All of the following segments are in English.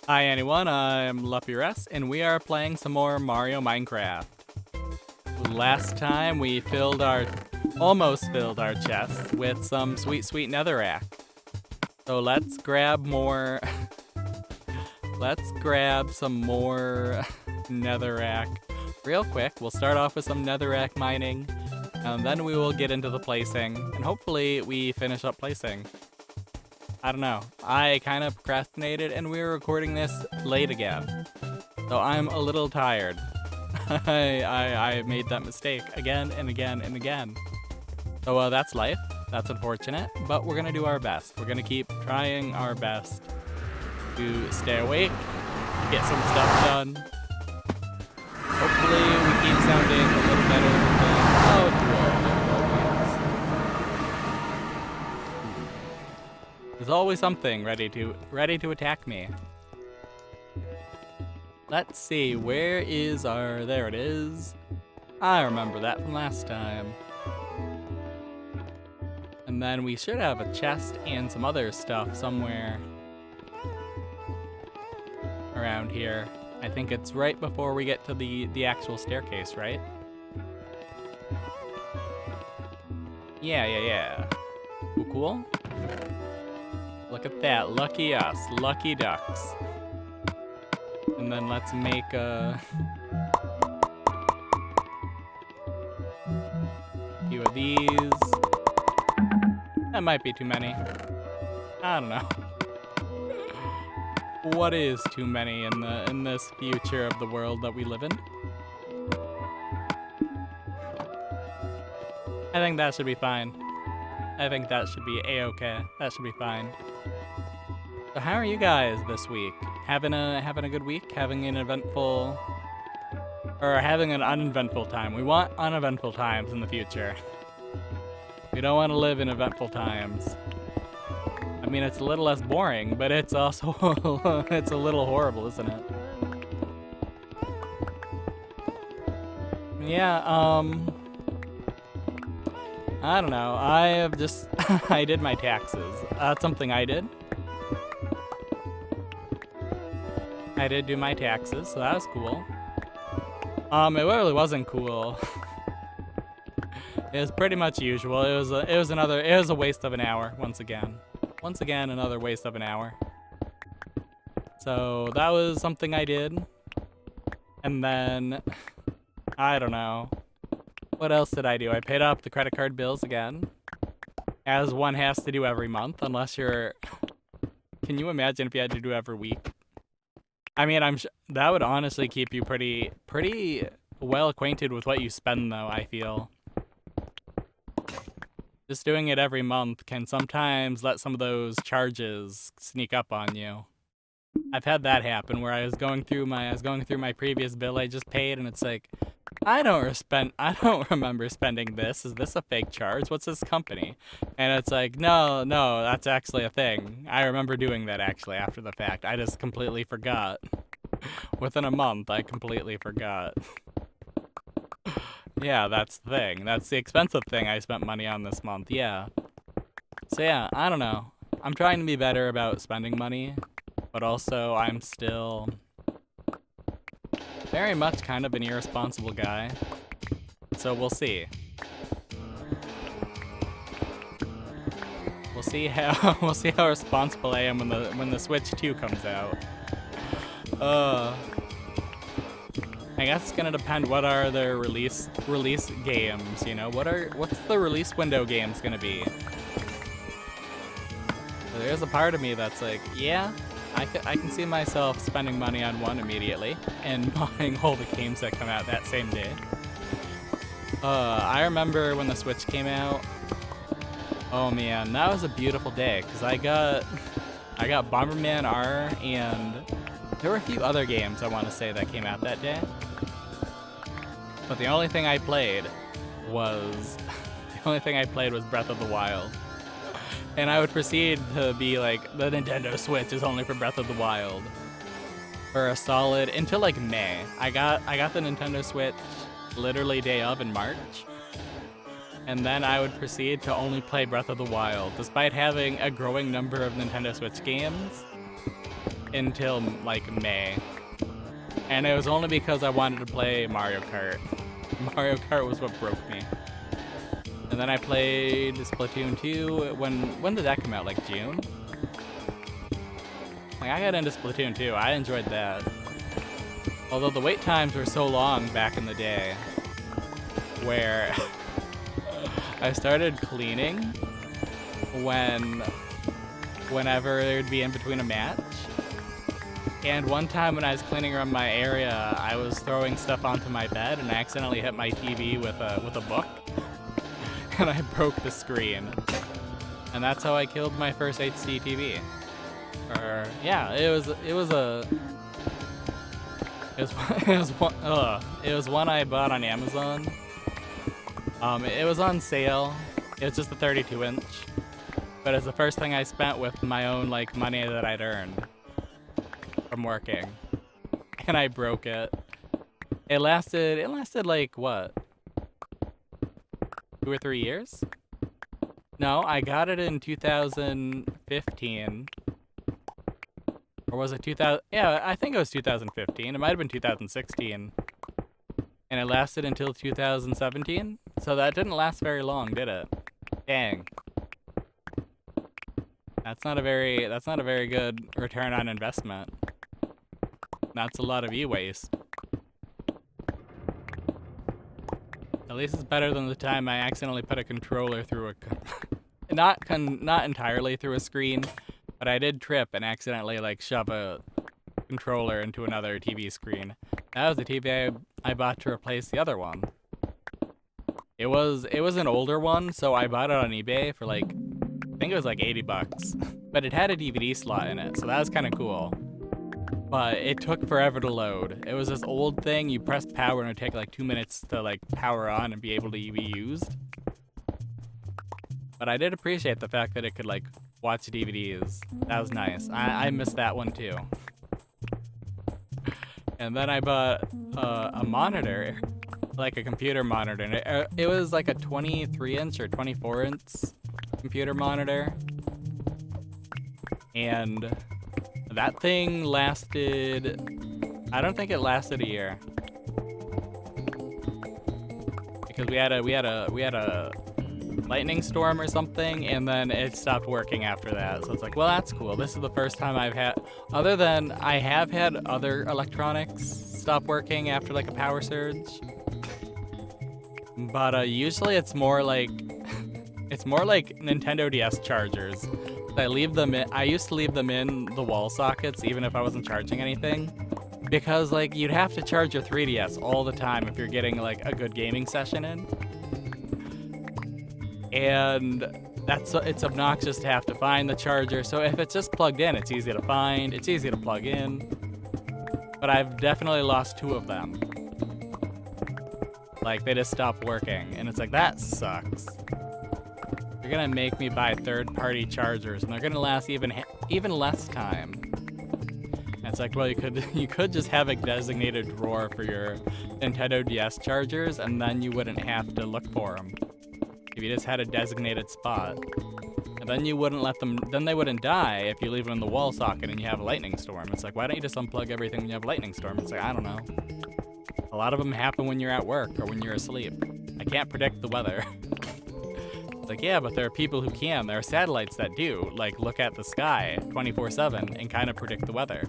Hi anyone, I'm Luppi and we are playing some more Mario Minecraft. Last time we almost filled our chest with some sweet netherrack. So let's grab more, let's grab some more netherrack real quick. We'll start off with some netherrack mining, and then we will get into the placing, and hopefully we finish up placing. I don't know. I kind of procrastinated and we were recording this late again. So I'm a little tired. I made that mistake again and again and again. So that's life. That's unfortunate, but we're gonna do our best. We're gonna keep trying our best to stay awake, get some stuff done. Hopefully we keep sounding a little better than There's always something ready to attack me. Let's see, where is our... There it is. I remember that from last time. And then we should have a chest and some other stuff somewhere around here. I think it's right before we get to the actual staircase, right? Yeah. Cool. Look at that, lucky us, lucky ducks. And then let's make a few of these. That might be too many. I don't know. What is too many in this future of the world that we live in? I think that should be fine. I think that should be a-okay. That should be fine. So how are you guys this week? Having a good week? Having an uneventful time? We want uneventful times in the future. We don't want to live in eventful times. I mean, it's a little less boring, but it's also it's a little horrible, isn't it? Yeah, I don't know. I did my taxes. That's something I did. I did do my taxes, so that was cool. It really wasn't cool. It was pretty much usual. It was a waste of an hour once again. Once again, another waste of an hour. So that was something I did. And then, I don't know. What else did I do? I paid off the credit card bills again, as one has to do every month, unless you're... Can you imagine if you had to do every week? I mean, that would honestly keep you pretty well acquainted with what you spend, though, I feel. Just doing it every month can sometimes let some of those charges sneak up on you. I've had that happen where I was going through my previous bill I just paid, and it's like, I don't remember spending this. Is this a fake charge? What's this company? And it's like, no, that's actually a thing. I remember doing that actually after the fact. I just completely forgot. Within a month, I completely forgot. Yeah, that's the thing. That's the expensive thing I spent money on this month, yeah. So yeah, I don't know. I'm trying to be better about spending money, but also I'm still very much kind of an irresponsible guy. So we'll see. We'll see how responsible I am when the Switch 2 comes out. I guess it's gonna depend what are their release games, you know? What's the release window games gonna be? So there's a part of me that's like, yeah, I can see myself spending money on one immediately and buying all the games that come out that same day. I remember when the Switch came out. Oh man, that was a beautiful day because I got Bomberman R, and there were a few other games I want to say that came out that day. But the only thing I played was Breath of the Wild. And I would proceed to be like, the Nintendo Switch is only for Breath of the Wild. For a solid, until like May. I got the Nintendo Switch literally day of in March. And then I would proceed to only play Breath of the Wild. Despite having a growing number of Nintendo Switch games, until like May. And it was only because I wanted to play Mario Kart. Mario Kart was what broke me. And then I played Splatoon 2. When did that come out? Like June? Like I got into Splatoon 2. I enjoyed that. Although the wait times were so long back in the day, where I started cleaning whenever it would be in between a match. And one time when I was cleaning around my area, I was throwing stuff onto my bed and I accidentally hit my TV with a book, and I broke the screen. And that's how I killed my first HD TV. Or yeah, it was one I bought on Amazon. It was on sale. It was just a 32-inch, but it's the first thing I spent with my own like money that I'd earned from working, and I broke it. It lasted like what, 2 or 3 years? No, I got it in 2015. Or was it 2000? Yeah, I think it was 2015. It might have been 2016. And it lasted until 2017. So that didn't last very long, did it? Dang. That's not a very good return on investment. That's a lot of e-waste. At least it's better than the time I accidentally put a controller through a not entirely through a screen. But I did trip and accidentally like shove a controller into another TV screen. That was the TV I bought to replace the other one. It was an older one, so I bought it on eBay for like, I think it was like 80 bucks. But it had a DVD slot in it, so that was kind of cool. But it took forever to load. It was this old thing, you press power and it would take like 2 minutes to like power on and be able to be used. But I did appreciate the fact that it could like watch DVDs. That was nice. I missed that one too. And then I bought a monitor, like a computer monitor. And it was like a 23-inch or 24-inch computer monitor. And that thing lasted, I don't think it lasted a year. Because we had a lightning storm or something, and then it stopped working after that. So it's like, well, that's cool. This is the first time I've had, other than I have had other electronics stop working after like a power surge. But usually it's more like Nintendo DS chargers. I used to leave them in the wall sockets even if I wasn't charging anything, because like you'd have to charge your 3DS all the time if you're getting like a good gaming session in. And it's obnoxious to have to find the charger. So if it's just plugged in, it's easy to find, it's easy to plug in. But I've definitely lost 2 of them. Like they just stopped working, and it's like, that sucks. You're gonna make me buy third-party chargers, and they're gonna last even less time. And it's like, well, you could just have a designated drawer for your Nintendo DS chargers, and then you wouldn't have to look for them. If you just had a designated spot. And then you wouldn't let them, then they wouldn't die if you leave them in the wall socket and you have a lightning storm. It's like, why don't you just unplug everything when you have a lightning storm? It's like, I don't know. A lot of them happen when you're at work or when you're asleep. I can't predict the weather. It's like, yeah, but there are people who can. There are satellites that do, like look at the sky 24/7 and kind of predict the weather.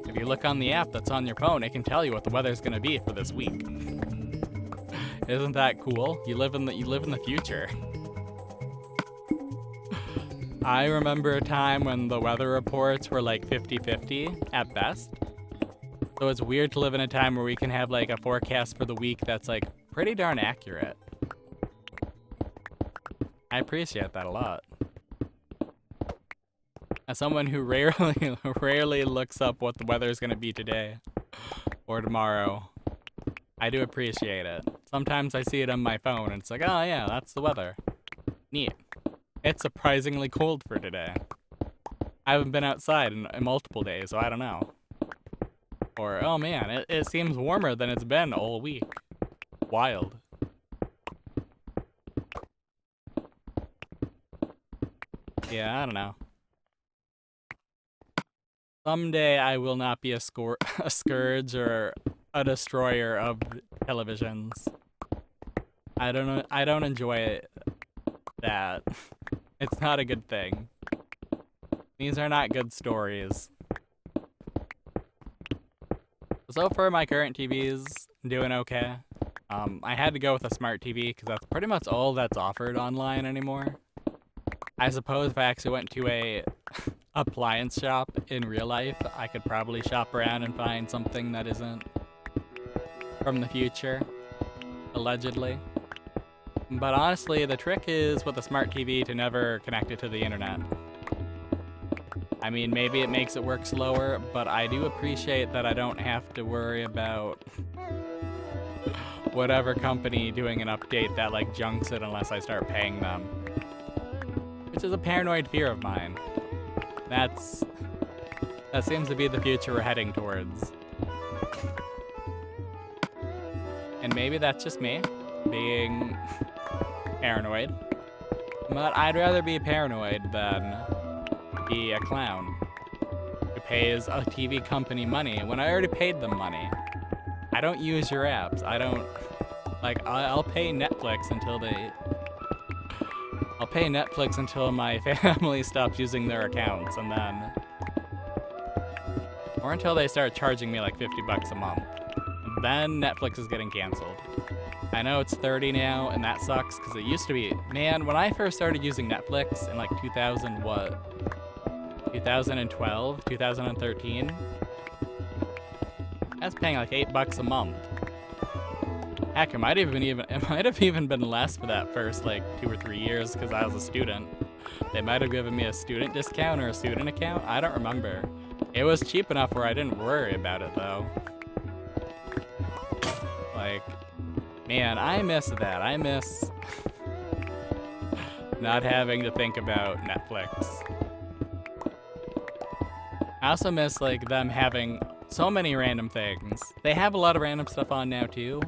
If you look on the app that's on your phone, it can tell you what the weather's gonna be for this week. Isn't that cool? You live in the future. I remember a time when the weather reports were like 50-50 at best. So it's weird to live in a time where we can have like a forecast for the week that's like pretty darn accurate. I appreciate that a lot. As someone who rarely looks up what the weather is going to be today or tomorrow, I do appreciate it. Sometimes I see it on my phone and it's like, oh yeah, that's the weather. Neat. It's surprisingly cold for today. I haven't been outside in multiple days, so I don't know. Or, oh man, it seems warmer than it's been all week. Wild. Yeah, I don't know. Someday I will not be a scourge or a destroyer of televisions. I don't know. I don't enjoy that. It's not a good thing. These are not good stories. So for my current TVs, doing okay. I had to go with a smart TV because that's pretty much all that's offered online anymore. I suppose if I actually went to a appliance shop in real life, I could probably shop around and find something that isn't from the future, allegedly. But honestly, the trick is with a smart TV to never connect it to the internet. I mean, maybe it makes it work slower, but I do appreciate that I don't have to worry about whatever company doing an update that like junks it unless I start paying them. Which is a paranoid fear of mine. That seems to be the future we're heading towards. And maybe that's just me being paranoid. But I'd rather be paranoid than be a clown who pays a TV company money when I already paid them money. I don't use your apps. I don't, like, I'll pay Netflix until I'll pay Netflix until my family stops using their accounts, and then, or until they start charging me like $50 a month. Then Netflix is getting canceled. I know it's 30 now, and that sucks, because it used to be, man, when I first started using Netflix in like 2012, 2013, I was paying like $8 a month. Heck, it might have even been less for that first like 2 or 3 years because I was a student. They might have given me a student discount or a student account. I don't remember. It was cheap enough where I didn't worry about it though. Like, man, I miss that. I miss not having to think about Netflix. I also miss like them having so many random things. They have a lot of random stuff on now too.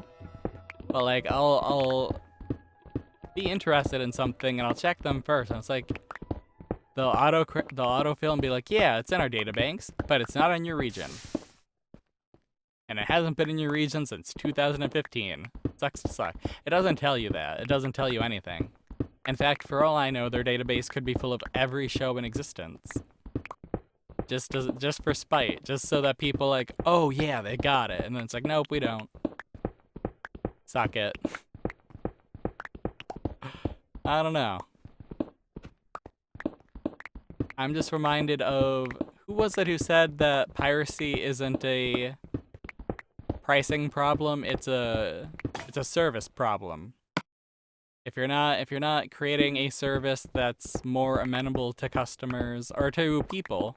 But like I'll be interested in something and I'll check them first. And it's like they'll autofill and be like, yeah, it's in our databanks, but it's not in your region. And it hasn't been in your region since 2015. Sucks to suck. It doesn't tell you that. It doesn't tell you anything. In fact, for all I know, their database could be full of every show in existence. Just for spite, just so that people like, oh yeah, they got it, and then it's like, nope, we don't. Suck it. I don't know. I'm just reminded of, who was it who said that piracy isn't a pricing problem, it's a service problem. If you're not creating a service that's more amenable to customers or to people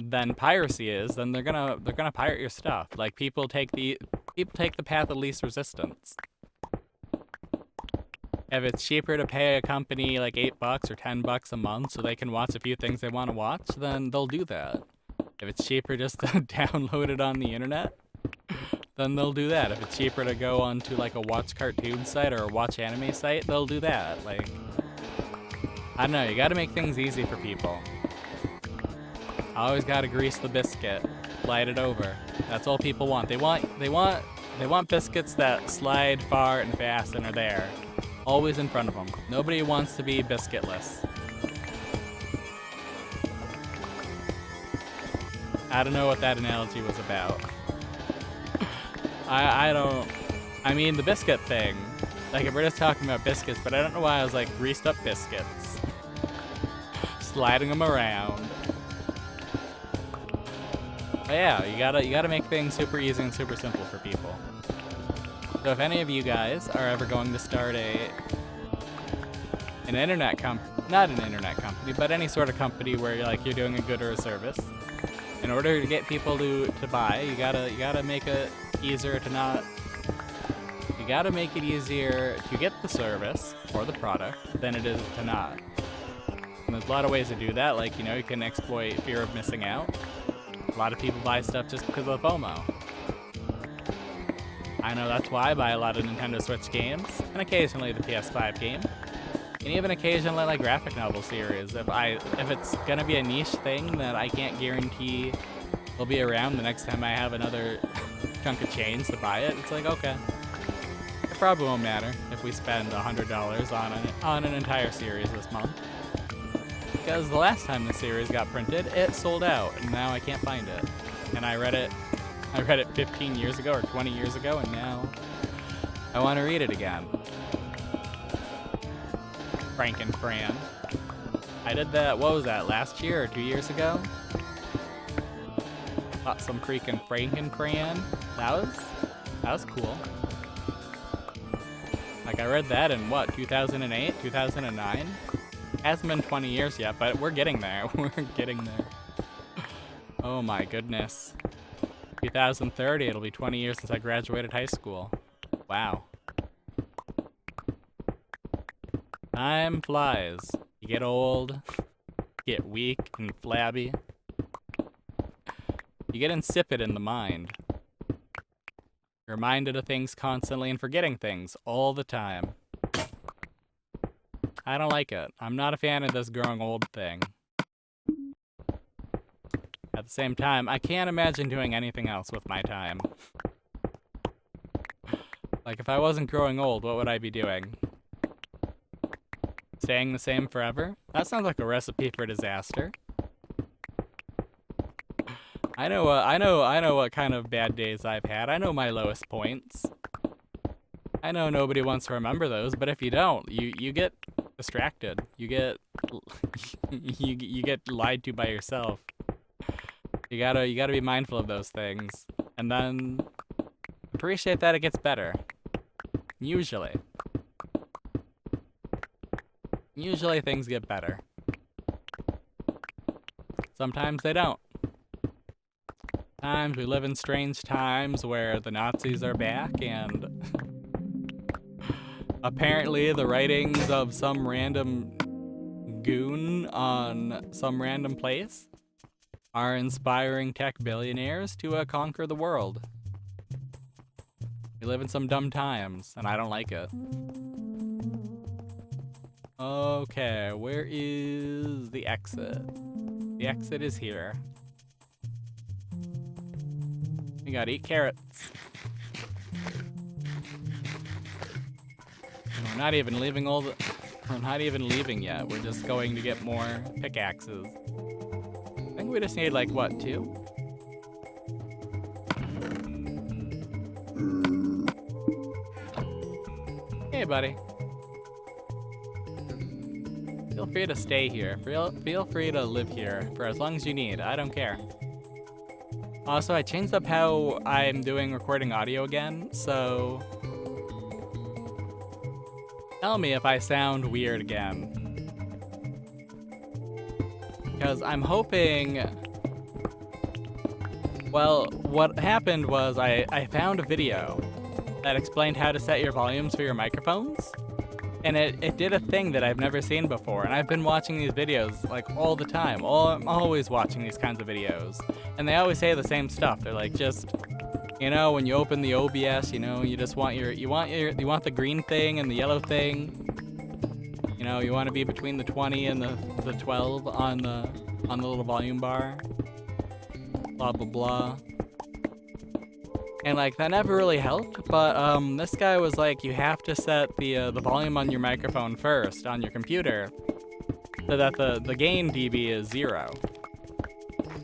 than piracy is, then they're gonna pirate your stuff. Like people take the path of least resistance. If it's cheaper to pay a company like $8 or $10 a month so they can watch a few things they want to watch, then they'll do that. If it's cheaper just to download it on the internet, then they'll do that. If it's cheaper to go onto like a watch cartoon site or a watch anime site, they'll do that. Like, I don't know, you gotta make things easy for people. Always gotta grease the biscuit, slide it over. That's all people want. They want biscuits that slide far and fast and are there, always in front of them. Nobody wants to be biscuitless. I don't know what that analogy was about. I mean the biscuit thing. Like if we're just talking about biscuits, but I don't know why I was like greased up biscuits. Sliding them around. But yeah, you gotta make things super easy and super simple for people. So if any of you guys are ever going to start not an internet company, but any sort of company where you're doing a good or a service, in order to get people to buy, you gotta make it easier to not. You gotta make it easier to get the service or the product than it is to not. And there's a lot of ways to do that. Like you can exploit fear of missing out. A lot of people buy stuff just because of FOMO. I know that's why I buy a lot of Nintendo Switch games and occasionally the PS5 game. And even occasionally like graphic novel series. If it's gonna be a niche thing that I can't guarantee will be around the next time I have another chunk of change to buy it, it's like, okay. It probably won't matter if we spend $100 on an entire series this month. Because the last time the series got printed, it sold out, and now I can't find it. And I read it 15 years ago or 20 years ago, and now I want to read it again. Frank and Fran. I did that, what was that, last year or 2 years ago? Bought some freaking Frank and Fran. That was cool. Like, I read that in, what, 2008, 2009? Hasn't been 20 years yet, but we're getting there. We're getting there. Oh my goodness. 2030, it'll be 20 years since I graduated high school. Wow. Time flies. You get old, get weak and flabby. You get insipid in the mind. You're reminded of things constantly and forgetting things all the time. I don't like it. I'm not a fan of this growing old thing. At the same time, I can't imagine doing anything else with my time. Like, if I wasn't growing old, what would I be doing? Staying the same forever? That sounds like a recipe for disaster. I know what kind of bad days I've had. I know my lowest points. I know nobody wants to remember those, but if you don't, you get distracted. You get you get lied to by yourself. You gotta be mindful of those things, and then appreciate that it gets better. Usually things get better. Sometimes they don't. Sometimes we live in strange times where the Nazis are back, and apparently the writings of some random goon on some random place are inspiring tech billionaires to conquer the world. We live in some dumb times, and I don't like it. Okay, where is the exit? The exit is here. We gotta eat carrots. We're not even leaving we're not even leaving yet. We're just going to get more pickaxes. I think we just need like, what, 2? Hey, buddy. Feel free to stay here. Feel free to live here for as long as you need. I don't care. Also, I changed up how I'm doing recording audio again, so tell me if I sound weird again. Because I'm hoping... Well, what happened was I found a video that explained how to set your volumes for your microphones. And it did a thing that I've never seen before, and I've been watching these videos like all the time. I'm always watching these kinds of videos, and they always say the same stuff. They're like, just, you know, when you open the OBS, you know, you just want you want the green thing and the yellow thing. You know, you want to be between the 20 and the 12 on the little volume bar. Blah blah blah. And like that never really helped, but this guy was like, you have to set the volume on your microphone first on your computer, so that the gain dB is 0.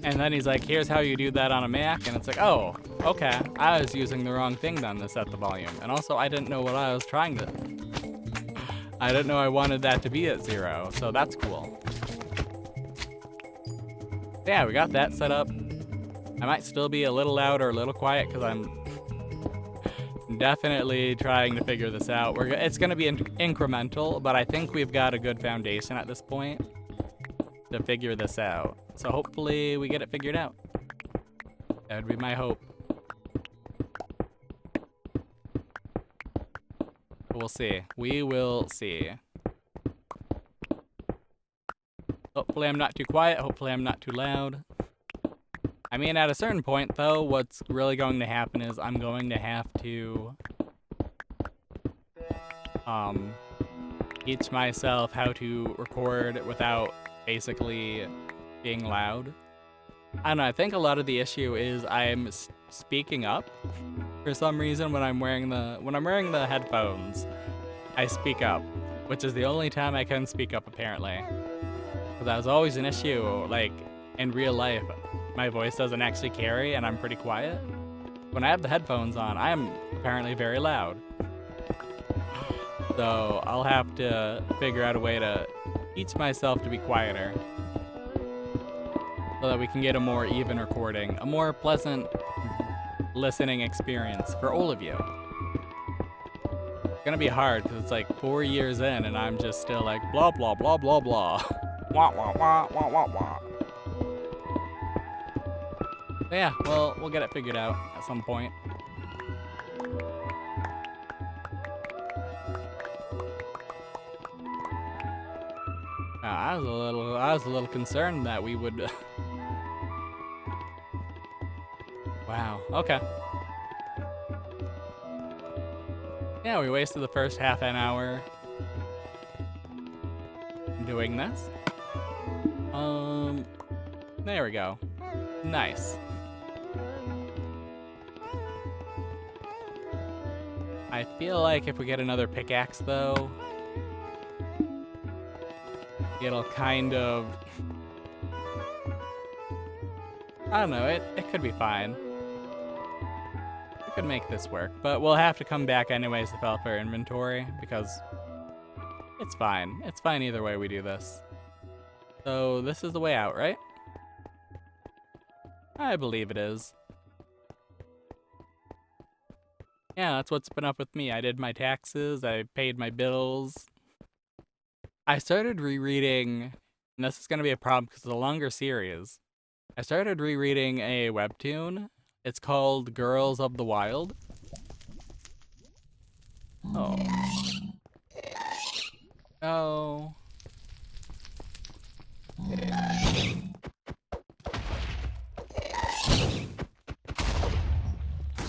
And then he's like, here's how you do that on a Mac, and it's like, oh, okay, I was using the wrong thing then to set the volume, and also I didn't know what I was trying to. I didn't know I wanted that to be at 0, so that's cool. Yeah, we got that set up. I might still be a little loud or a little quiet because I'm definitely trying to figure this out. It's going to be incremental, but I think we've got a good foundation at this point to figure this out. So hopefully we get it figured out. That would be my hope. We'll see. We will see. Hopefully I'm not too quiet. Hopefully I'm not too loud. I mean, at a certain point, though, what's really going to happen is I'm going to have to teach myself how to record without basically being loud. I don't know, I think a lot of the issue is I'm speaking up for some reason when I'm wearing the headphones. I speak up, which is the only time I can speak up apparently. Because that was always an issue, like in real life, my voice doesn't actually carry and I'm pretty quiet. When I have the headphones on, I'm apparently very loud. So I'll have to figure out a way to teach myself to be quieter, so that we can get a more even recording, a more pleasant listening experience for all of you. It's gonna be hard because it's like 4 years in and I'm just still like blah blah blah blah blah. Wah wah wah wah wah wah. But yeah, well, we'll get it figured out at some point. I was a little concerned that we would. Wow. Okay. Yeah, we wasted the first half an hour doing this. There we go. Nice. I feel like if we get another pickaxe though, it'll kind of, I don't know, it could be fine. We could make this work, but we'll have to come back anyways to fill up our inventory because it's fine. It's fine either way we do this. So this is the way out, right? I believe it is. Yeah, that's what's been up with me. I did my taxes, I paid my bills. I started rereading, and this is going to be a problem because it's a longer series. I started rereading a webtoon. It's called Girls of the Wild. Oh. Oh.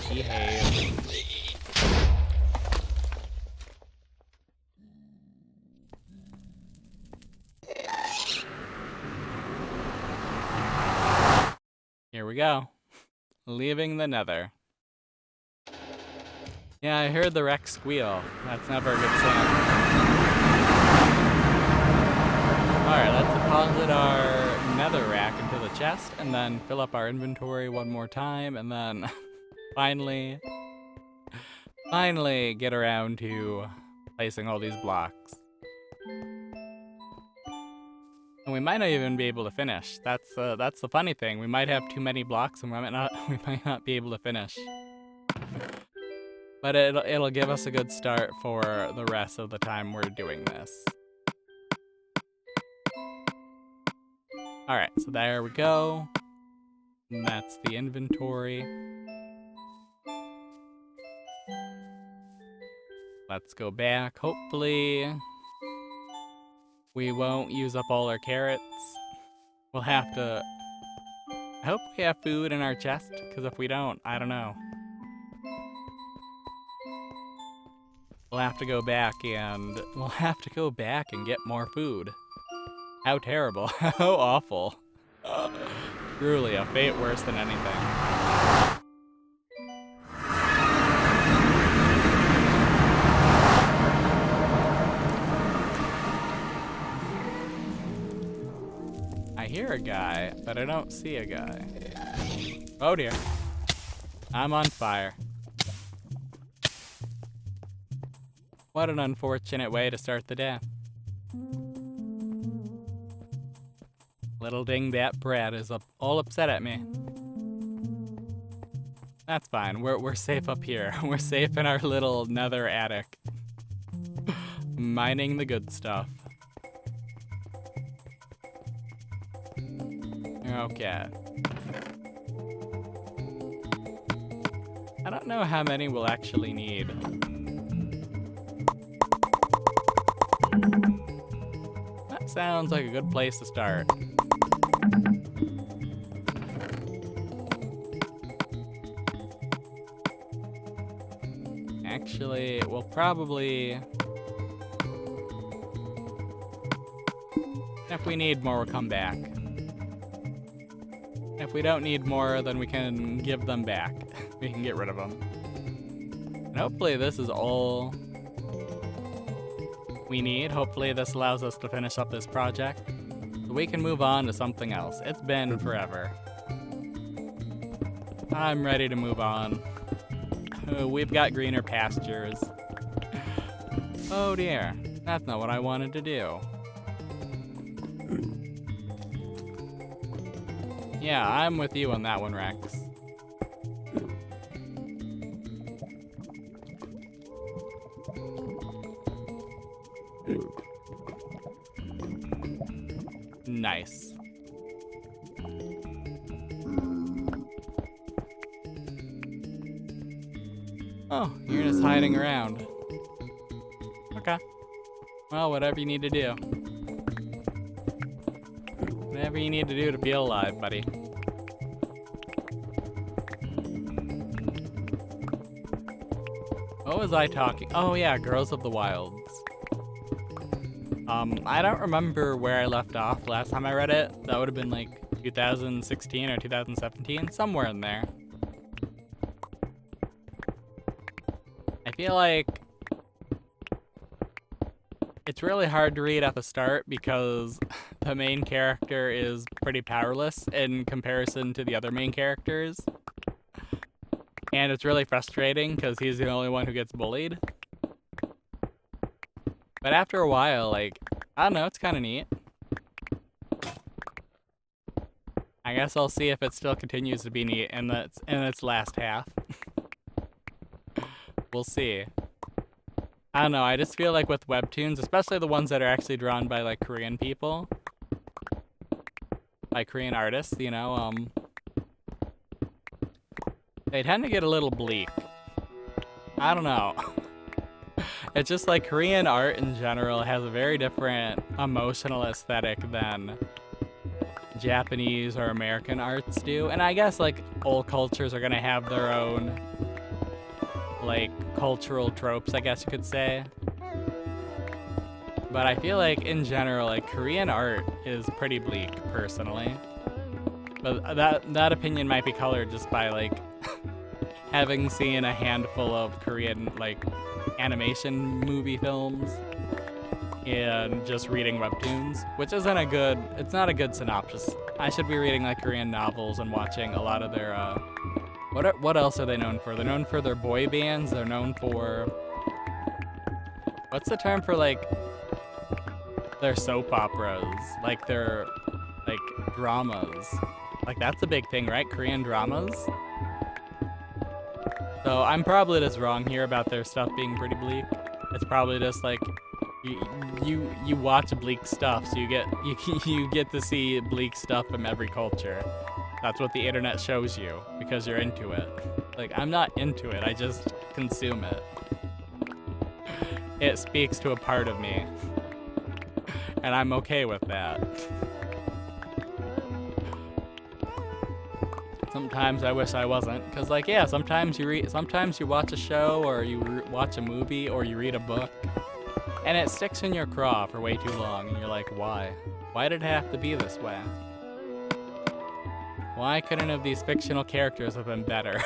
Behave. Here we go. Leaving the nether. Yeah, I heard the wreck squeal. That's never a good sign. Alright, let's deposit our netherrack into the chest and then fill up our inventory one more time and then finally get around to placing all these blocks. And we might not even be able to finish. That's the funny thing. We might have too many blocks and we might not be able to finish. But it'll give us a good start for the rest of the time we're doing this. Alright, so there we go. And that's the inventory. Let's go back. Hopefully we won't use up all our carrots. We'll have to... I hope we have food in our chest, because if we don't, I don't know. We'll have to go back and get more food. How terrible. How awful. Truly a fate worse than anything. I hear a guy, but I don't see a guy. Oh dear. I'm on fire. What an unfortunate way to start the day. Little dingbat Brad is all upset at me. That's fine. We're safe up here. We're safe in our little nether attic. Mining the good stuff. Okay. I don't know how many we'll actually need. That sounds like a good place to start. Actually, we'll probably If we need more, we'll come back. If we don't need more, then we can give them back. We can get rid of them. And hopefully this is all we need. Hopefully this allows us to finish up this project, so we can move on to something else. It's been forever. I'm ready to move on. We've got greener pastures. Oh dear, that's not what I wanted to do. Yeah, I'm with you on that one, Rex. Nice. Oh, you're just hiding around. Okay. Well, whatever you need to do. Whatever you need to do to feel alive, buddy. What was I talking? Oh yeah, Girls of the Wilds. I don't remember where I left off last time I read it. That would have been like 2016 or 2017, somewhere in there. I feel like it's really hard to read at the start because the main character is pretty powerless in comparison to the other main characters. And it's really frustrating because he's the only one who gets bullied. But after a while, like, I don't know, it's kind of neat. I guess I'll see if it still continues to be neat in its last half. We'll see. I don't know, I just feel like with webtoons, especially the ones that are actually drawn by, like, Korean people, by Korean artists, you know, they tend to get a little bleak. I don't know. It's just like Korean art in general has a very different emotional aesthetic than Japanese or American arts do. And I guess like all cultures are gonna have their own like cultural tropes, I guess you could say. But I feel like in general, like Korean art is pretty bleak personally. But that opinion might be colored just by like having seen a handful of Korean like animation movie films and just reading webtoons, which isn't a good, it's not a good synopsis. I should be reading like Korean novels and watching a lot of their, what else are they known for? They're known for their boy bands, they're known for, what's the term for like, their soap operas, like their, like dramas. Like that's a big thing, right? Korean dramas? So I'm probably just wrong here about their stuff being pretty bleak. It's probably just like you watch bleak stuff, so you get to see bleak stuff from every culture. That's what the internet shows you because you're into it. Like I'm not into it, I just consume it. It speaks to a part of me, and I'm okay with that. Sometimes I wish I wasn't, cause like yeah, sometimes you watch a show or you watch a movie or you read a book, and it sticks in your craw for way too long, and you're like, why? Why did it have to be this way? Why couldn't of these fictional characters have been better?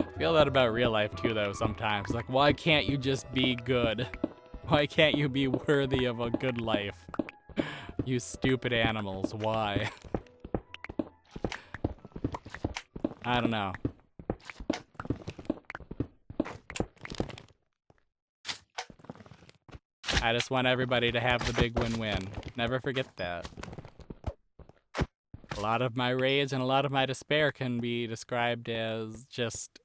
I feel that about real life too, though. Sometimes, like, why can't you just be good? Why can't you be worthy of a good life? You stupid animals, why? I don't know. I just want everybody to have the big win-win. Never forget that. A lot of my rage and a lot of my despair can be described as just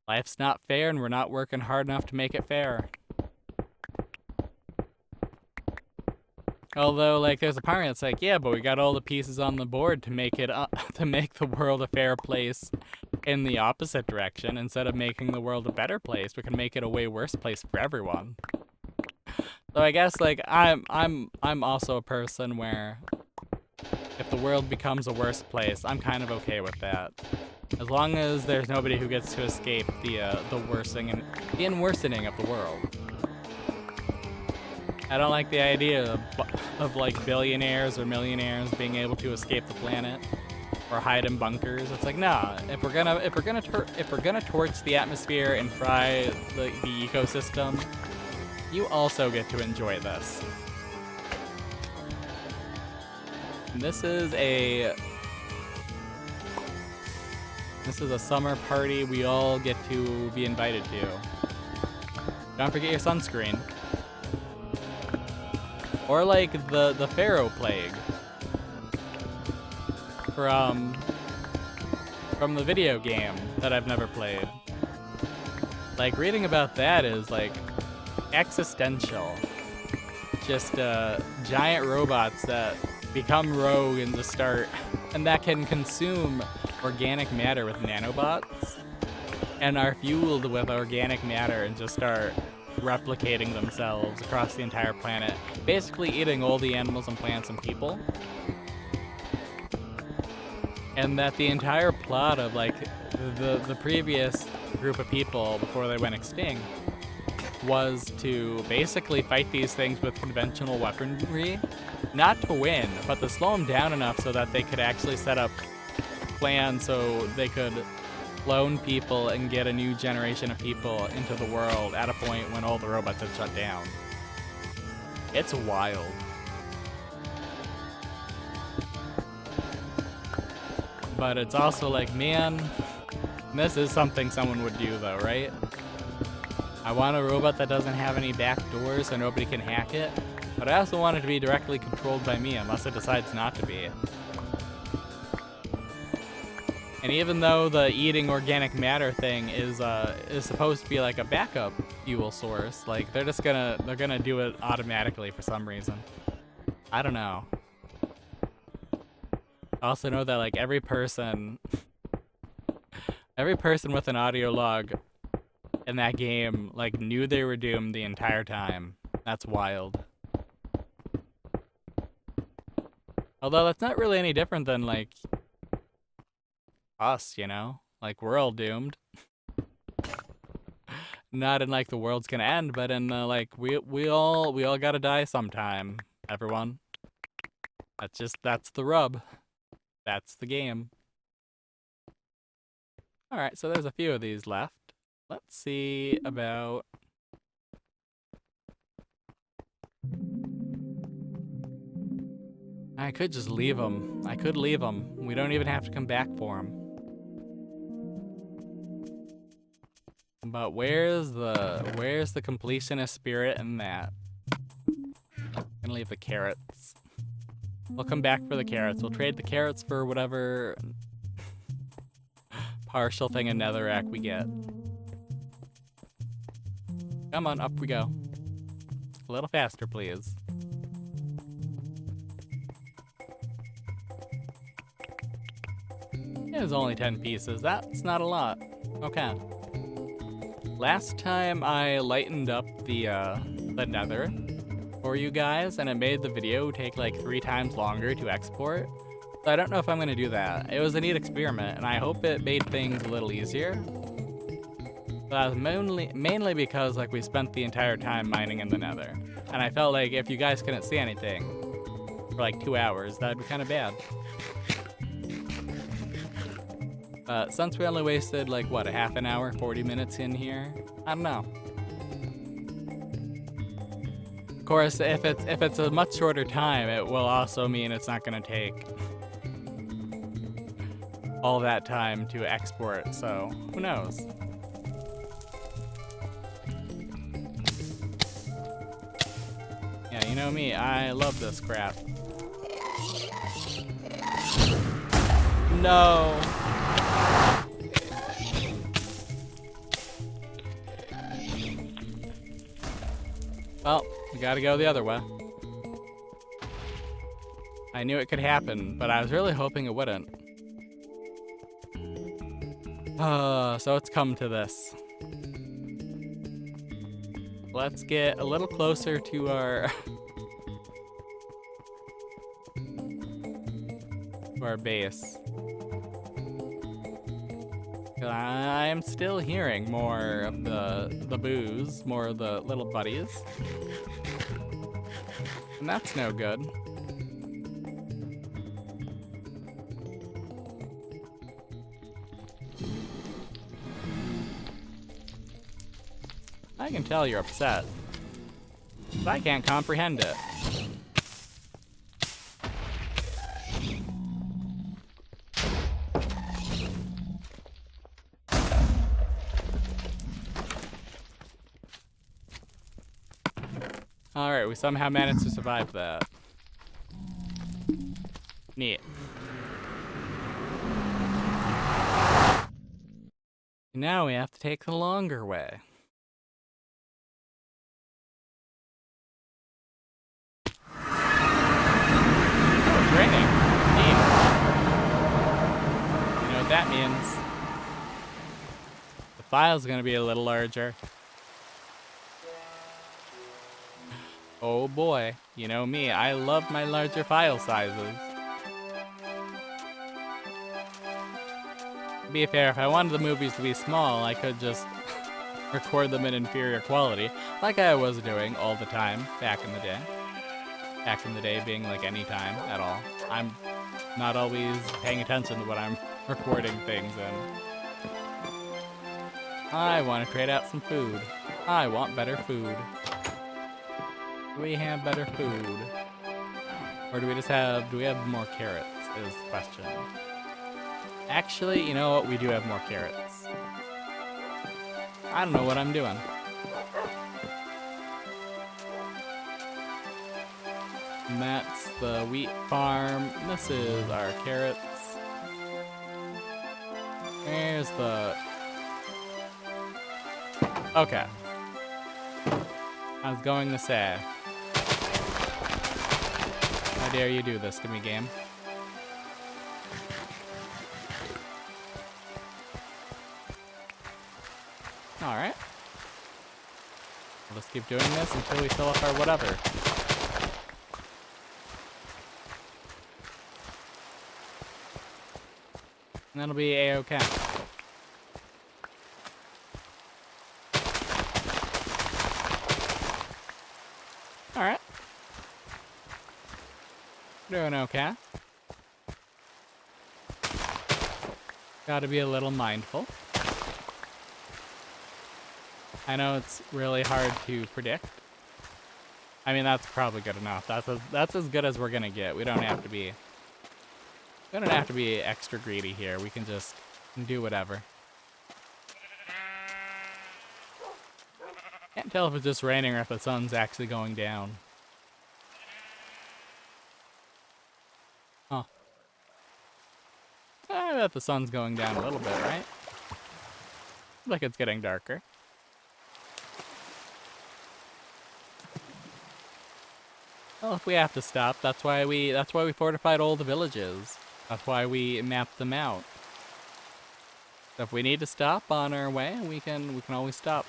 life's not fair and we're not working hard enough to make it fair. Although, like, there's a part that's like, yeah, but we got all the pieces on the board to make it to make the world a fair place in the opposite direction. Instead of making the world a better place, we can make it a way worse place for everyone. So I guess, like, I'm also a person where if the world becomes a worse place, I'm kind of okay with that. As long as there's nobody who gets to escape the worsening of the world. I don't like the idea of of like billionaires or millionaires being able to escape the planet or hide in bunkers. It's like, nah, if we're gonna torch the atmosphere and fry the ecosystem, you also get to enjoy this. And this is a summer party we all get to be invited to. Don't forget your sunscreen. Or like the Pharaoh plague from the video game that I've never played. Like, reading about that is like existential. Just giant robots that become rogue and just start, and that can consume organic matter with nanobots and are fueled with organic matter and just start replicating themselves across the entire planet, basically eating all the animals and plants and people. And that the entire plot of like the previous group of people before they went extinct was to basically fight these things with conventional weaponry, not to win, but to slow them down enough so that they could actually set up plans so they could clone people and get a new generation of people into the world at a point when all the robots had shut down. It's wild. But it's also like, man, this is something someone would do though, right? I want a robot that doesn't have any back doors so nobody can hack it, but I also want it to be directly controlled by me unless it decides not to be. And even though the eating organic matter thing is supposed to be like a backup fuel source, like they're gonna do it automatically for some reason. I don't know. I also know that like every person with an audio log in that game like knew they were doomed the entire time. That's wild. Although that's not really any different than like us, you know? Like, we're all doomed. Not in like the world's gonna end, but in like we all gotta die sometime, everyone. That's the rub. That's the game. Alright, so there's a few of these left. Let's see about I could just leave them. I could leave them. We don't even have to come back for them. But where's the completionist spirit in that? I'm gonna leave the carrots. We'll come back for the carrots. We'll trade the carrots for whatever partial thing in netherrack we get. Come on, up we go. A little faster, please. There's only 10 pieces. That's not a lot. Okay. Last time I lightened up the nether for you guys, and it made the video take like 3 times longer to export. So I don't know if I'm gonna do that. It was a neat experiment, and I hope it made things a little easier. But mainly because like we spent the entire time mining in the nether, and I felt like if you guys couldn't see anything for like 2 hours, that'd be kind of bad. Since we only wasted like what, a half an hour, 40 minutes in here, I don't know. Of course, if it's a much shorter time, it will also mean it's not gonna take all that time to export, so who knows? Yeah, you know me, I love this crap. No! Well, we gotta go the other way. I knew it could happen, but I was really hoping it wouldn't. So it's come to this. Let's get a little closer to our to our base. I am still hearing more of the boos, more of the little buddies. And that's no good. I can tell you're upset, but I can't comprehend it. Alright, we somehow managed to survive that. Neat. Now we have to take the longer way. Oh, it's raining. Neat. You know what that means? The file's gonna be a little larger. Oh boy, you know me, I love my larger file sizes. To be fair, if I wanted the movies to be small, I could just record them in inferior quality, like I was doing all the time back in the day. Back in the day being like any time at all. I'm not always paying attention to what I'm recording things in. I want to trade out some food. I want better food. Do we have better food? Or do we have more carrots is the question. Actually, you know what? We do have more carrots. I don't know what I'm doing. And that's the wheat farm. This is our carrots. There's the... Okay. I was going to say... How dare you do this to me, game? Alright. Let's keep doing this until we fill up our whatever. And that'll be A-okay. Alright. Doing okay. Gotta be a little mindful. I know it's really hard to predict. I mean, that's probably good enough. That's as good as we're gonna get. We don't have to be extra greedy here. We can just do whatever. Can't tell if it's just raining or if the sun's actually going down. Huh. I bet the sun's going down a little bit, right? Like it's getting darker. Well, if we have to stop, that's why we fortified all the villages. That's why we mapped them out. So if we need to stop on our way, we can always stop.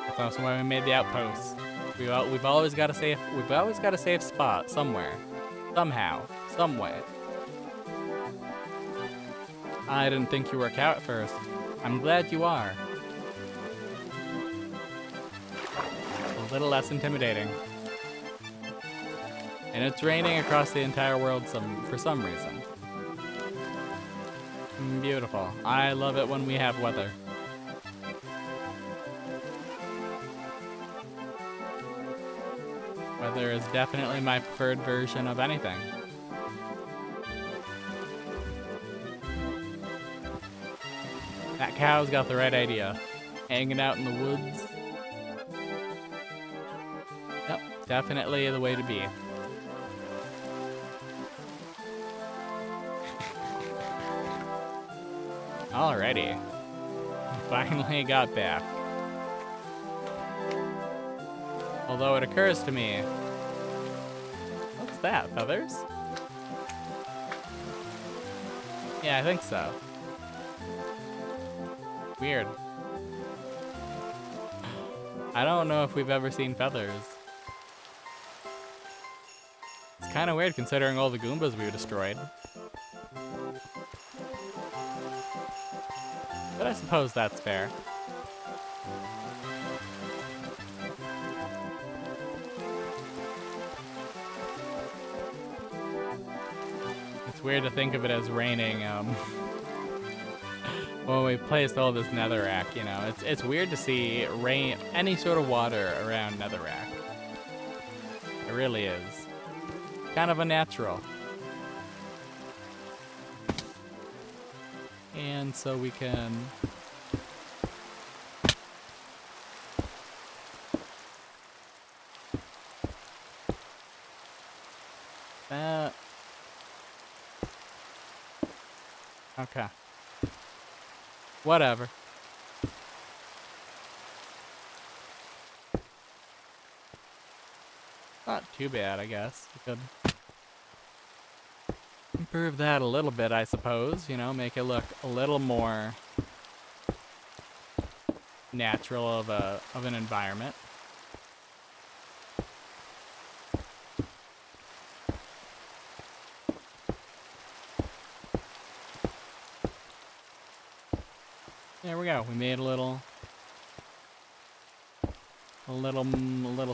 That's also why we made the outposts. We've always got a safe spot somewhere, somehow, some way. I didn't think you were a cow at first. I'm glad you are. A little less intimidating. And it's raining across the entire world for some reason. Beautiful. I love it when we have weather. Weather is definitely my preferred version of anything. That cow's got the right idea. Hanging out in the woods. Yep, definitely the way to be. Alrighty. Finally got back. Although it occurs to me... What's that, feathers? Yeah, I think so. Weird. I don't know if we've ever seen feathers. It's kind of weird considering all the Goombas we destroyed. But I suppose that's fair. It's weird to think of it as raining, when we placed all this netherrack, you know. It's weird to see rain, any sort of water around netherrack. It really is. Kind of unnatural. And so we can... That... Okay. Whatever. Not too bad, I guess. We could improve that a little bit, I suppose. You know, make it look a little more natural of an environment. There we go. We made a little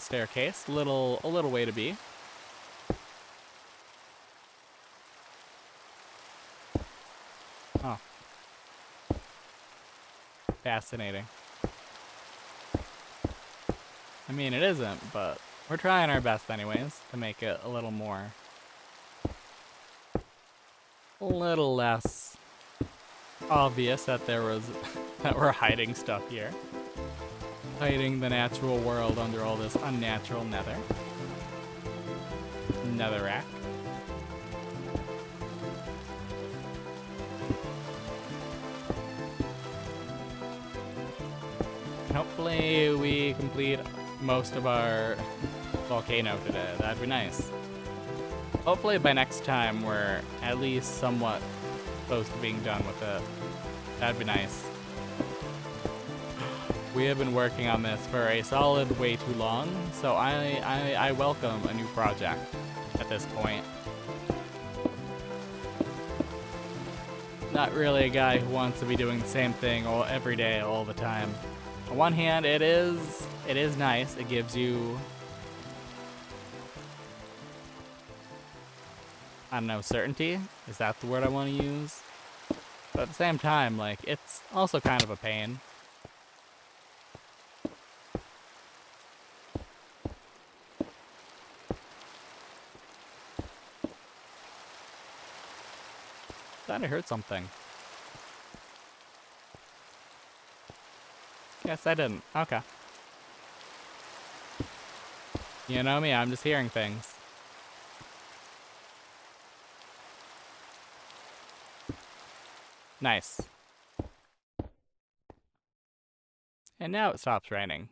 staircase, a little way to be. Oh. Fascinating. I mean, it isn't, but we're trying our best anyways to make it a little less obvious that that we're hiding stuff here. Hiding the natural world under all this unnatural netherrack. Hopefully we complete most of our volcano today. That'd be nice. Hopefully by next time we're at least somewhat close to being done with it. That'd be nice. We have been working on this for a solid way too long, so I welcome a new project at this point. Not really a guy who wants to be doing the same thing every day, all the time. On one hand, it is nice. It gives you, I don't know, certainty? Is that the word I want to use? But at the same time, like, it's also kind of a pain. Thought I heard something. Guess I didn't. Okay. You know me, I'm just hearing things. Nice. And now it stops raining.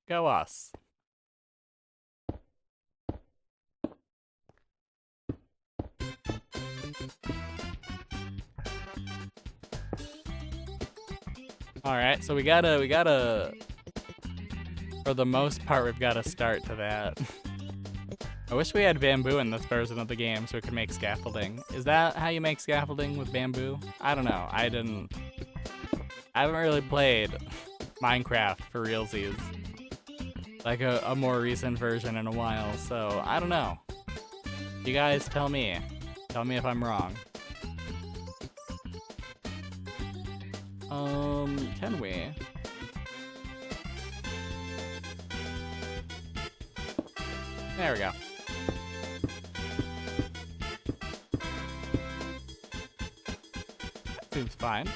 Go us. Alright, so we gotta, for the most part, we've gotta start to that. I wish we had bamboo in this version of the game so we could make scaffolding. Is that how you make scaffolding with bamboo? I don't know. I haven't really played Minecraft for realsies. Like a more recent version in a while, so I don't know. You guys tell me. Tell me if I'm wrong. Can we? There we go. That seems fine.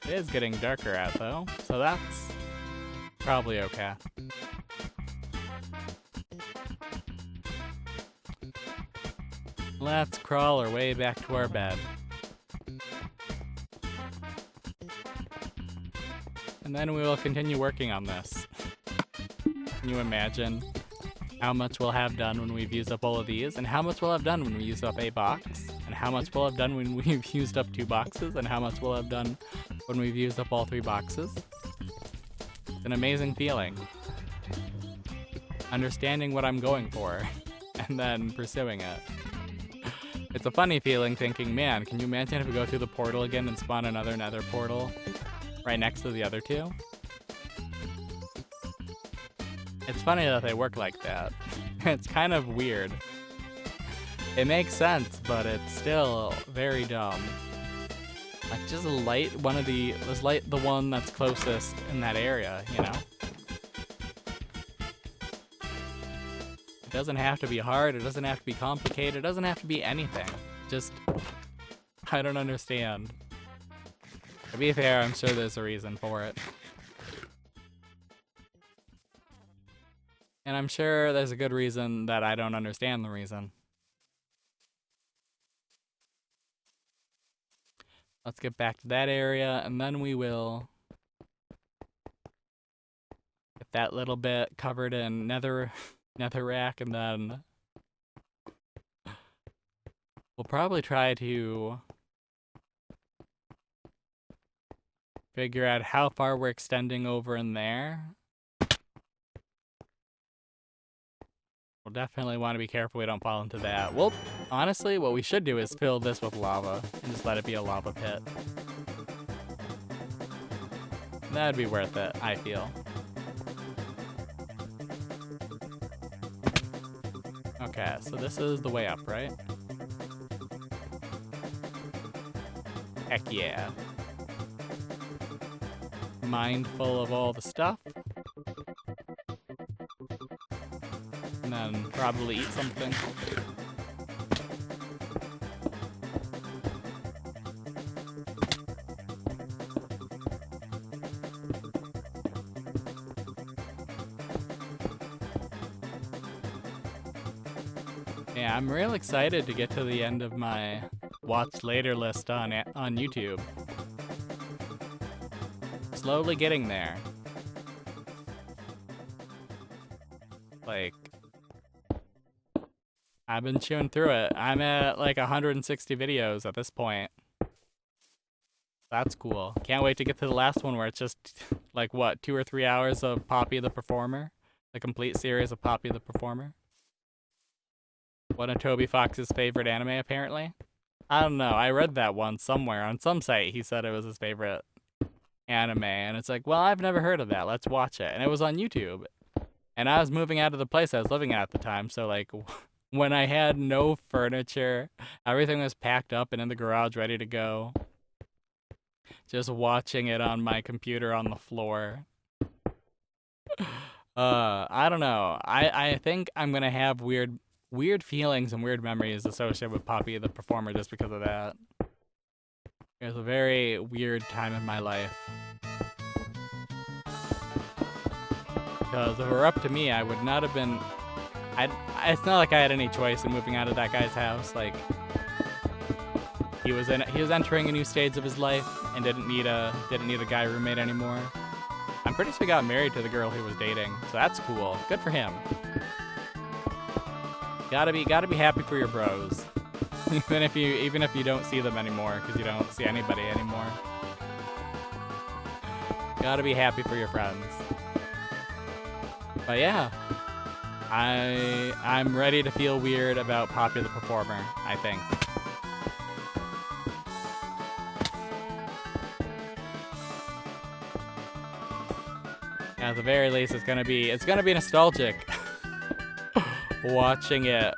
It is getting darker out though, so that's probably okay. Let's crawl our way back to our bed. And then we will continue working on this. Can you imagine how much we'll have done when we've used up all of these, and how much we'll have done when we use up a box, and how much we'll have done when we've used up 2 boxes, and how much we'll have done when we've used up all 3 boxes? It's an amazing feeling. Understanding what I'm going for, and then pursuing it. It's a funny feeling thinking, man, can you imagine if we go through the portal again and spawn another nether portal right next to the other 2? It's funny that they work like that. It's kind of weird. It makes sense, but it's still very dumb. Like, just light let's light the one that's closest in that area, you know? It doesn't have to be hard, it doesn't have to be complicated, it doesn't have to be anything. Just, I don't understand. To be fair, I'm sure there's a reason for it. And I'm sure there's a good reason that I don't understand the reason. Let's get back to that area, and then we will get that little bit covered in netherrack, and then we'll probably try to figure out how far we're extending over in there. We'll definitely want to be careful we don't fall into that. Well, honestly, what we should do is fill this with lava and just let it be a lava pit. That'd be worth it, I feel. Okay, so this is the way up, right? Heck yeah. Mindful of all the stuff. And then probably eat something. Yeah, I'm real excited to get to the end of my watch later list on YouTube. Slowly getting there. Like, I've been chewing through it. I'm at like 160 videos at this point. That's cool. Can't wait to get to the last one where it's just like, what, 2 or 3 hours of Poppy the Performer? The complete series of Poppy the Performer? One of Toby Fox's favorite anime, apparently. I don't know. I read that once somewhere on some site. He said it was his favorite anime, and it's like, well, I've never heard of that. Let's watch it. And it was on YouTube. And I was moving out of the place I was living in at the time, so like when I had no furniture, everything was packed up and in the garage ready to go. Just watching it on my computer on the floor. I don't know. I think I'm gonna have weird feelings and weird memories associated with Poppy the Performer just because of that. It was a very weird time in my life. Because if it were up to me, I would not have been... it's not like I had any choice in moving out of that guy's house. Like, he was entering a new stage of his life and didn't need a guy roommate anymore. I'm pretty sure he got married to the girl he was dating, so that's cool. Good for him. Gotta be happy for your bros, even if you don't see them anymore, because you don't see anybody anymore. Gotta be happy for your friends. But yeah, I'm ready to feel weird about Poppy the Performer, I think. At the very least, it's gonna be nostalgic watching it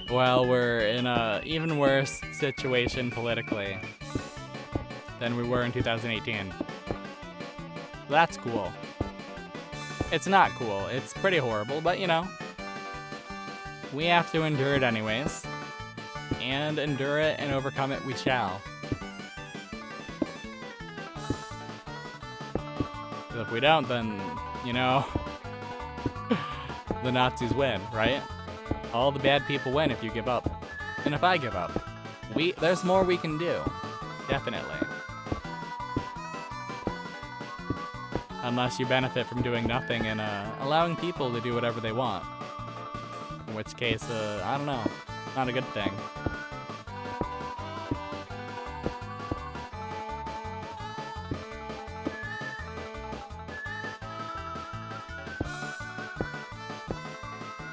while we're in a even worse situation politically than we were in 2018. That's cool. It's not cool. It's pretty horrible, but you know, we have to endure it anyways. And endure it and overcome it we shall. If we don't, then, you know, the Nazis win, right? All the bad people win if you give up. And if I give up. There's more we can do. Definitely. Unless you benefit from doing nothing and allowing people to do whatever they want. In which case, I don't know. Not a good thing.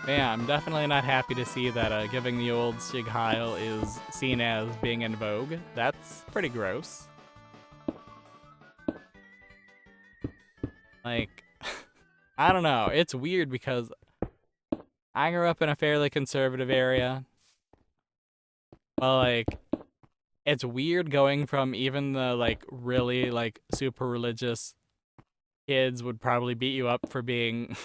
Yeah, I'm definitely not happy to see that giving the old Sig Heil is seen as being in vogue. That's pretty gross. Like, I don't know. It's weird because I grew up in a fairly conservative area. Well, like, it's weird going from even the, like, really, like, super religious kids would probably beat you up for being,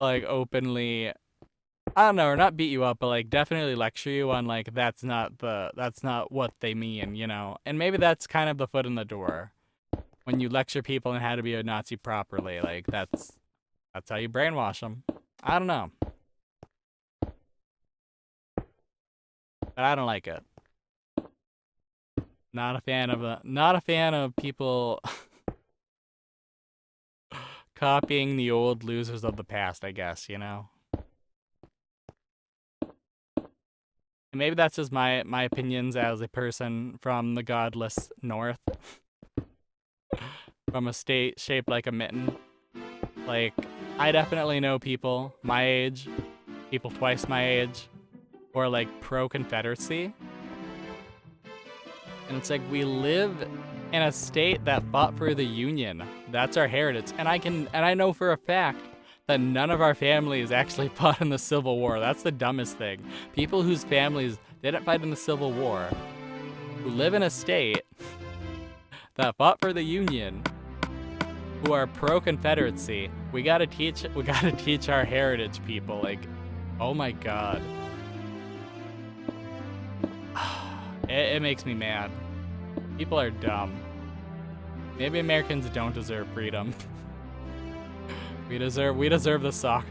like, openly, I don't know, or not beat you up, but, like, definitely lecture you on, like, that's not what they mean, you know? And maybe that's kind of the foot in the door. When you lecture people on how to be a Nazi properly, like, that's how you brainwash them. I don't know. But I don't like it. Not a fan of people copying the old losers of the past, I guess, you know? And maybe that's just my opinions as a person from the godless north. From a state shaped like a mitten. Like, I definitely know people my age, people twice my age, who are like pro-Confederacy. And it's like, we live in a state that fought for the Union. That's our heritage. And I know for a fact that none of our families actually fought in the Civil War. That's the dumbest thing. People whose families didn't fight in the Civil War, who live in a state that fought for the Union, who are pro-Confederacy, we gotta teach our heritage, people. Like, oh my god. It makes me mad. People are dumb. Maybe Americans don't deserve freedom. We deserve the shock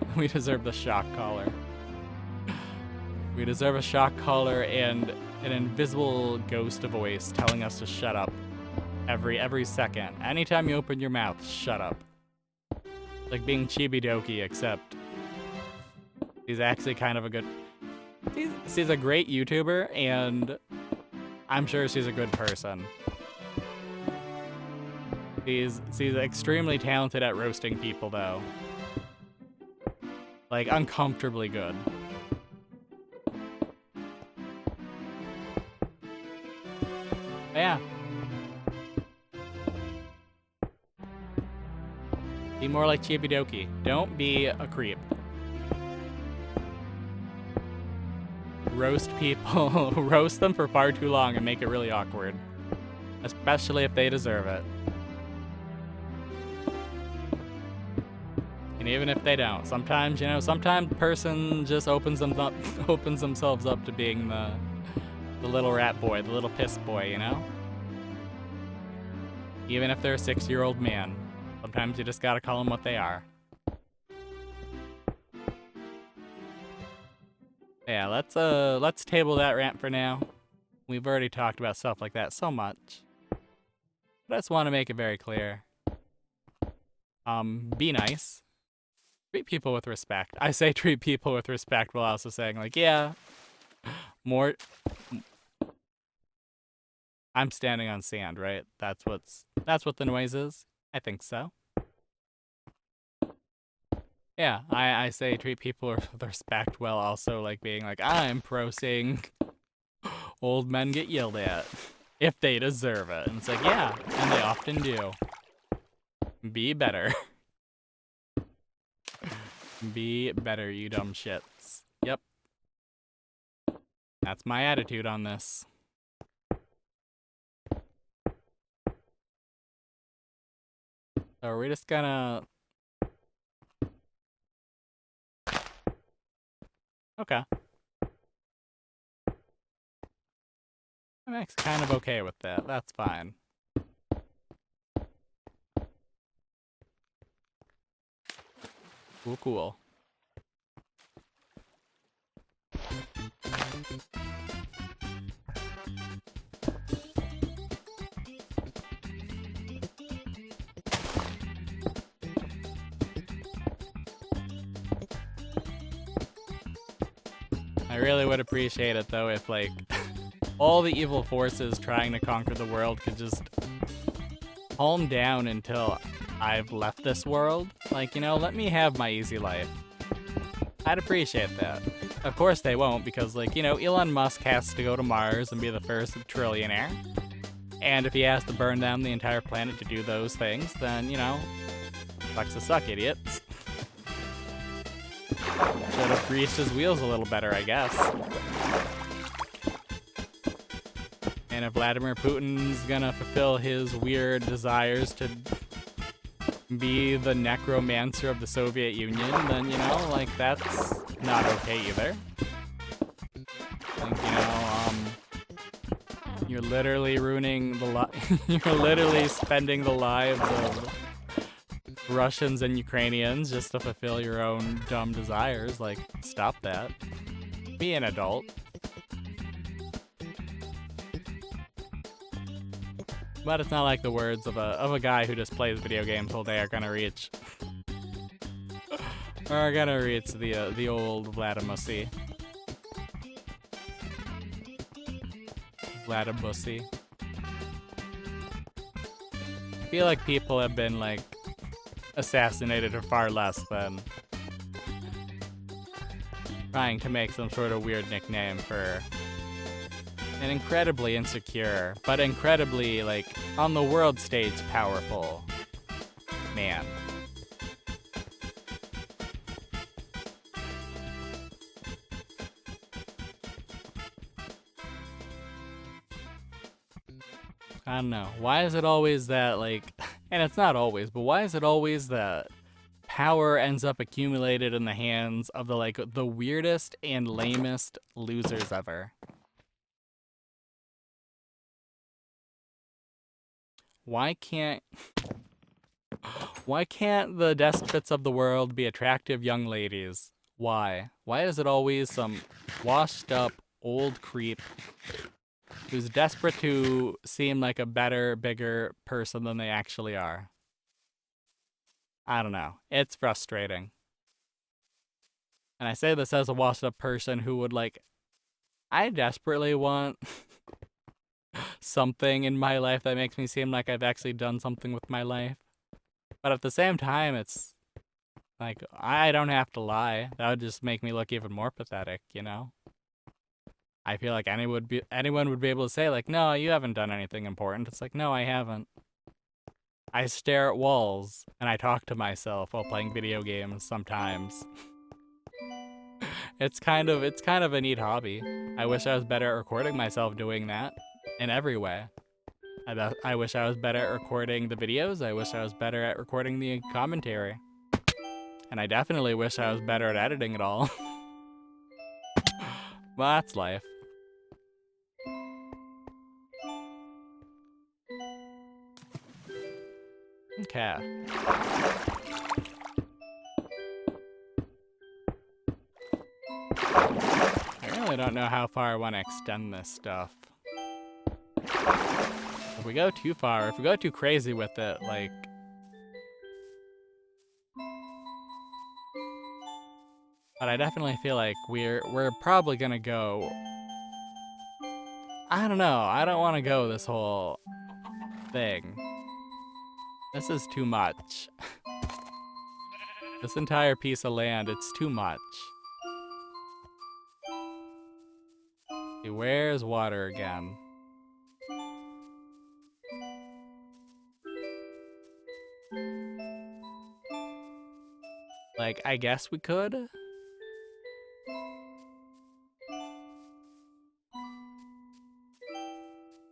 collar. We deserve a shock collar and an invisible ghost voice telling us to shut up every second. Anytime you open your mouth, shut up. Like being Chibidoki, except he's actually kind of a good... She's a great YouTuber, and I'm sure she's a good person. She's extremely talented at roasting people, though. Like, uncomfortably good. Yeah. Be more like Chibidoki. Don't be a creep. Roast people. Roast them for far too long and make it really awkward. Especially if they deserve it. And even if they don't. Sometimes, you know, sometimes a person just opens themselves up to being the little rat boy, the little piss boy, you know? Even if they're a 6-year-old man. Sometimes you just gotta call them what they are. Yeah, let's table that rant for now. We've already talked about stuff like that so much. But I just want to make it very clear. Be nice. Treat people with respect. I say treat people with respect while also saying, like, yeah, more... I'm standing on sand, right? That's what the noise is? I think so. Yeah, I say treat people with respect while also, like, being like, I'm pro seeing old men get yelled at if they deserve it. And it's like, yeah, and they often do. Be better. Be better, you dumb shits. Yep. That's my attitude on this. So are we just gonna... Okay. I'm actually kind of okay with that. That's fine. Cool, cool. I really would appreciate it, though, if, like, all the evil forces trying to conquer the world could just calm down until I've left this world. Like, you know, let me have my easy life. I'd appreciate that. Of course they won't, because, like, you know, Elon Musk has to go to Mars and be the first trillionaire. And if he has to burn down the entire planet to do those things, then, you know, sucks to suck, idiots. Should have greased his wheels a little better, I guess. And if Vladimir Putin's gonna fulfill his weird desires to be the necromancer of the Soviet Union, then, you know, like, that's not okay either. Like, you know, you're literally ruining the you're literally spending the lives of Russians and Ukrainians just to fulfill your own dumb desires. Like, stop that. Be an adult. But it's not like the words of a guy who just plays video games all day are gonna reach the old Vladimussy. Vladimussy. I feel like people have been like assassinated for far less than trying to make some sort of weird nickname for an incredibly insecure, but incredibly, like, on the world stage powerful man. I don't know. Why is it always that, like, and it's not always, but why is it always that power ends up accumulated in the hands of the, like, the weirdest and lamest losers ever? Why can't the despots of the world be attractive young ladies? Why? Why is it always some washed up old creep who's desperate to seem like a better, bigger person than they actually are? I don't know. It's frustrating. And I say this as a washed up person who would, like, I desperately want something in my life that makes me seem like I've actually done something with my life. But at the same time, it's like, I don't have to lie. That would just make me look even more pathetic, you know? I feel like anyone would be able to say, like, no, you haven't done anything important. It's like, no, I haven't. I stare at walls and I talk to myself while playing video games sometimes. It's kind of a neat hobby. I wish I was better at recording myself doing that in every way. I wish I was better at recording the videos. I wish I was better at recording the commentary. And I definitely wish I was better at editing it all. Well, that's life. Okay. I really don't know how far I want to extend this stuff. If we go too far, if we go too crazy with it, like... But I definitely feel like we're probably gonna go... I don't know, I don't want to go this whole thing. This is too much. This entire piece of land, it's too much. See, where's water again? Like, I guess we could?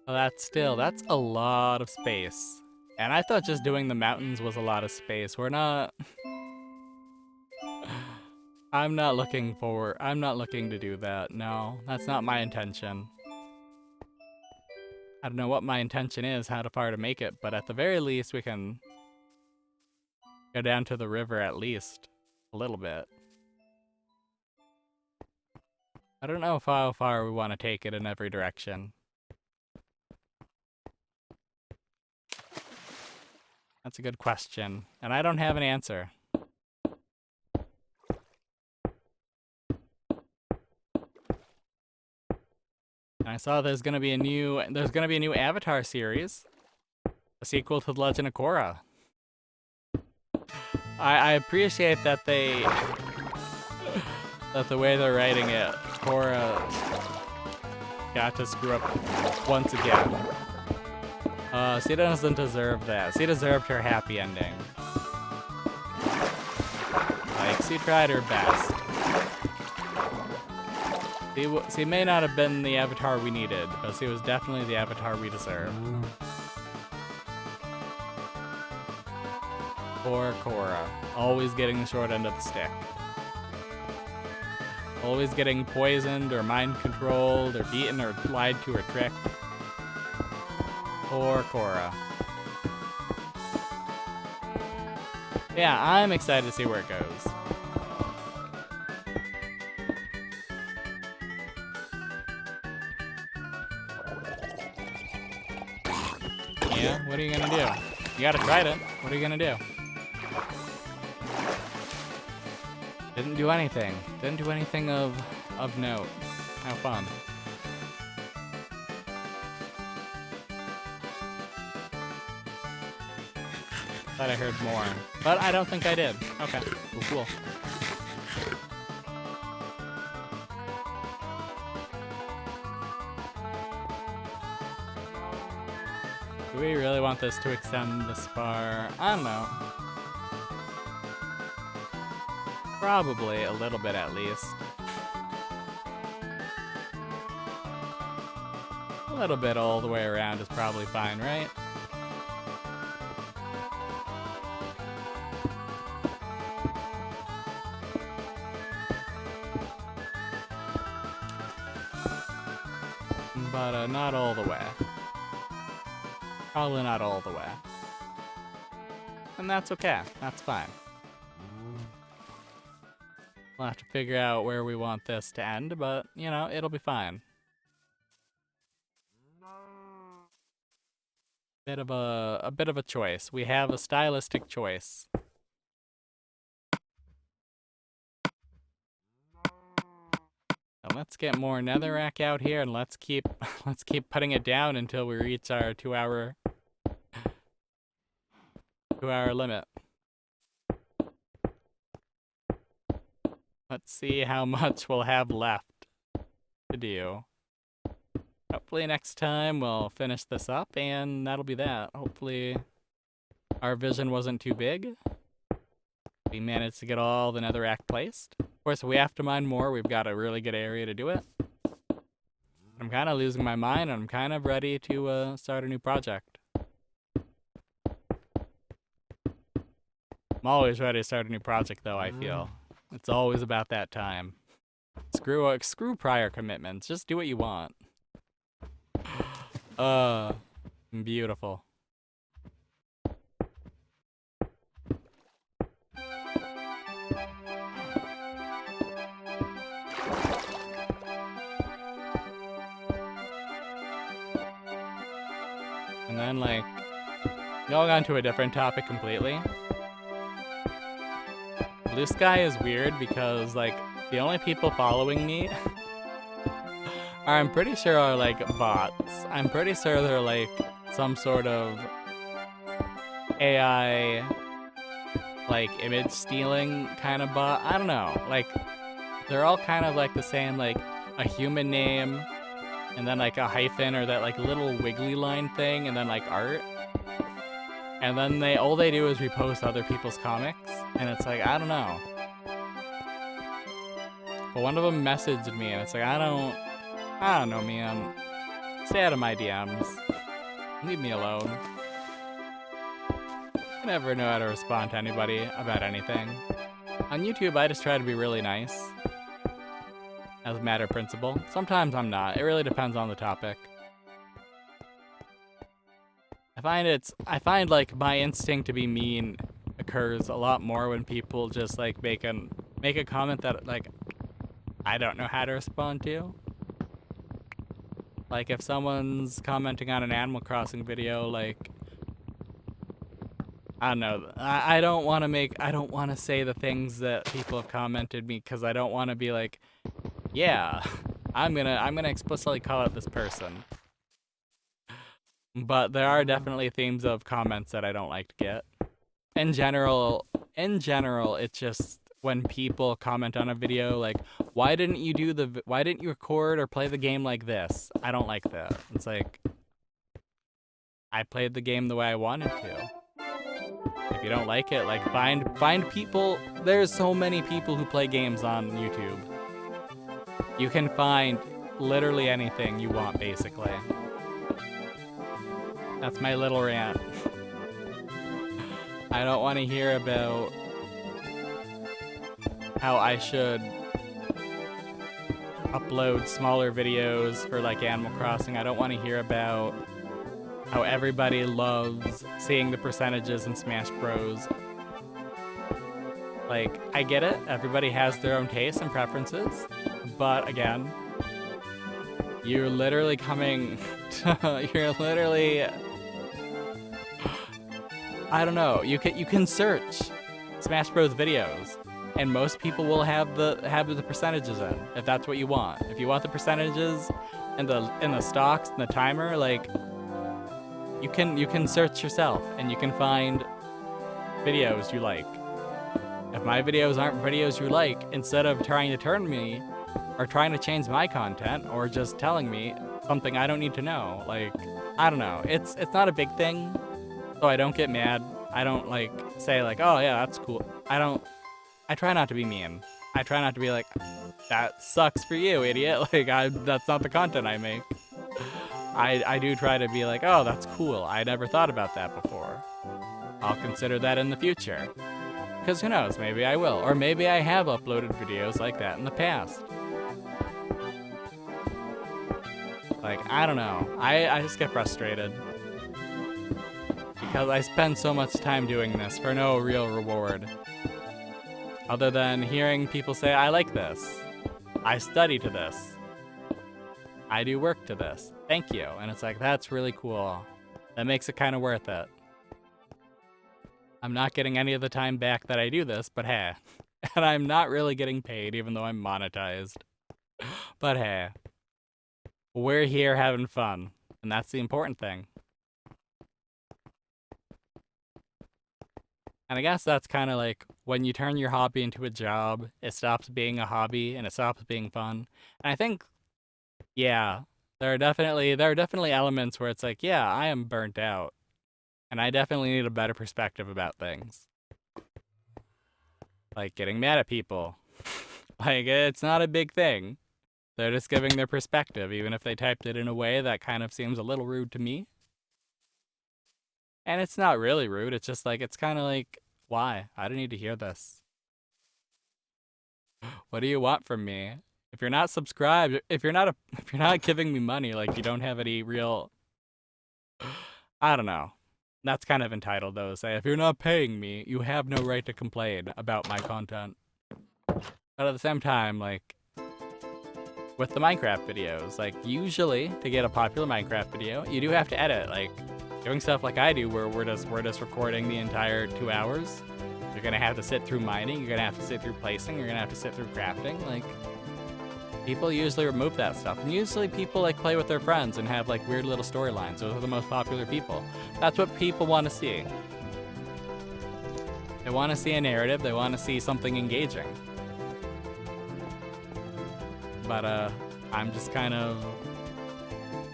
Well, that's a lot of space. And I thought just doing the mountains was a lot of space. We're not... I'm not looking to do that. No, that's not my intention. I don't know what my intention is, how far to make it, but at the very least we can go down to the river at least a little bit. I don't know how far we want to take it in every direction. That's a good question, and I don't have an answer. And I saw there's gonna be a new Avatar series, a sequel to The Legend of Korra. I appreciate that that the way they're writing it, Korra got to screw up once again. She doesn't deserve that. She deserved her happy ending. Like, Lucy tried her best. She may not have been the avatar we needed, but she was definitely the avatar we deserve. Poor Korra. Always getting the short end of the stick. Always getting poisoned or mind controlled or beaten or lied to or tricked. Poor Korra. Yeah, I'm excited to see where it goes. Yeah, what are you gonna do? You gotta try it. What are you gonna do? Didn't do anything. Didn't do anything of note. How fun. Thought I heard more, but I don't think I did. Okay, cool. Do we really want this to extend this far? I don't know. Probably a little bit at least. A little bit all the way around is probably fine, right? But not all the way. Probably not all the way. And that's okay. That's fine. We'll have to figure out where we want this to end, but, you know, it'll be fine. A bit of a choice. We have a stylistic choice. Now let's get more netherrack out here, and let's keep putting it down until we reach our 2-hour limit. Let's see how much we'll have left to do. Hopefully next time we'll finish this up, and that'll be that. Hopefully our vision wasn't too big. We managed to get all the netherrack placed. Of course, if we have to mine more, we've got a really good area to do it. I'm kind of losing my mind, and I'm kind of ready to start a new project. I'm always ready to start a new project, though, I feel. It's always about that time. Screw prior commitments. Just do what you want. Beautiful. And then, like, going on to a different topic completely. Blue Sky is weird because, like, the only people following me I'm pretty sure are, like, bots. I'm pretty sure they're, like, some sort of AI, like, image stealing kind of bot. I don't know. Like, they're all kind of, like, the same, like, a human name, and then, like, a hyphen, or that, like, little wiggly line thing, and then, like, art. And then all they do is repost other people's comics, and it's like, I don't know. But one of them messaged me, and it's like, I don't know, man. Stay out of my DMs. Leave me alone. I never know how to respond to anybody about anything. On YouTube, I just try to be really nice. As a matter of principle. Sometimes I'm not. It really depends on the topic. I find like my instinct to be mean occurs a lot more when people just like make a comment that like I don't know how to respond to. Like if someone's commenting on an Animal Crossing video, like I don't know. I don't want to say the things that people have commented me because I don't want to be like, yeah, I'm gonna explicitly call out this person. But there are definitely themes of comments that I don't like to get. In general, it's just when people comment on a video like, why didn't you record or play the game like this? I don't like that. It's like, I played the game the way I wanted to. If you don't like it, like find people. There's so many people who play games on YouTube. You can find literally anything you want, basically. That's my little rant. I don't want to hear about how I should upload smaller videos for like Animal Crossing. I don't want to hear about how everybody loves seeing the percentages in Smash Bros. Like, I get it, everybody has their own tastes and preferences, but again, you're literally coming to, you're literally, I don't know, you can search Smash Bros videos, and most people will have the percentages in, if that's what you want. If you want the percentages and the stocks and the timer, like, you can search yourself and you can find videos you like. If my videos aren't videos you like, instead of trying to turn me or trying to change my content or just telling me something I don't need to know, like, I don't know. It's not a big thing, so I don't get mad. I don't like say like, oh yeah, that's cool. I try not to be mean. I try not to be like, that sucks for you, idiot. Like, that's not the content I make. I do try to be like, oh, that's cool. I never thought about that before. I'll consider that in the future. Because who knows, maybe I will. Or maybe I have uploaded videos like that in the past. Like, I don't know. I just get frustrated. Because I spend so much time doing this for no real reward. Other than hearing people say, I like this. I study to this. I do work to this. Thank you. And it's like, that's really cool. That makes it kind of worth it. I'm not getting any of the time back that I do this, but hey. And I'm not really getting paid, even though I'm monetized. But hey. We're here having fun. And that's the important thing. And I guess that's kind of like when you turn your hobby into a job, it stops being a hobby and it stops being fun. And I think, yeah, there are definitely elements where it's like, yeah, I am burnt out. And I definitely need a better perspective about things. Like getting mad at people. Like, it's not a big thing. They're just giving their perspective, even if they typed it in a way that kind of seems a little rude to me. And it's not really rude, it's just like, it's kind of like, why? I don't need to hear this. What do you want from me? If you're not subscribed, if you're not giving me money, like you don't have any real, I don't know. That's kind of entitled though, to say, if you're not paying me, you have no right to complain about my content. But at the same time, like, with the Minecraft videos, like, usually, to get a popular Minecraft video, you do have to edit, like, doing stuff like I do, where we're just recording the entire 2 hours. You're gonna have to sit through mining, you're gonna have to sit through placing, you're gonna have to sit through crafting, like, people usually remove that stuff. And usually people like play with their friends and have like weird little storylines. Those are the most popular people. That's what people want to see. They want to see a narrative, they want to see something engaging. But I'm just kind of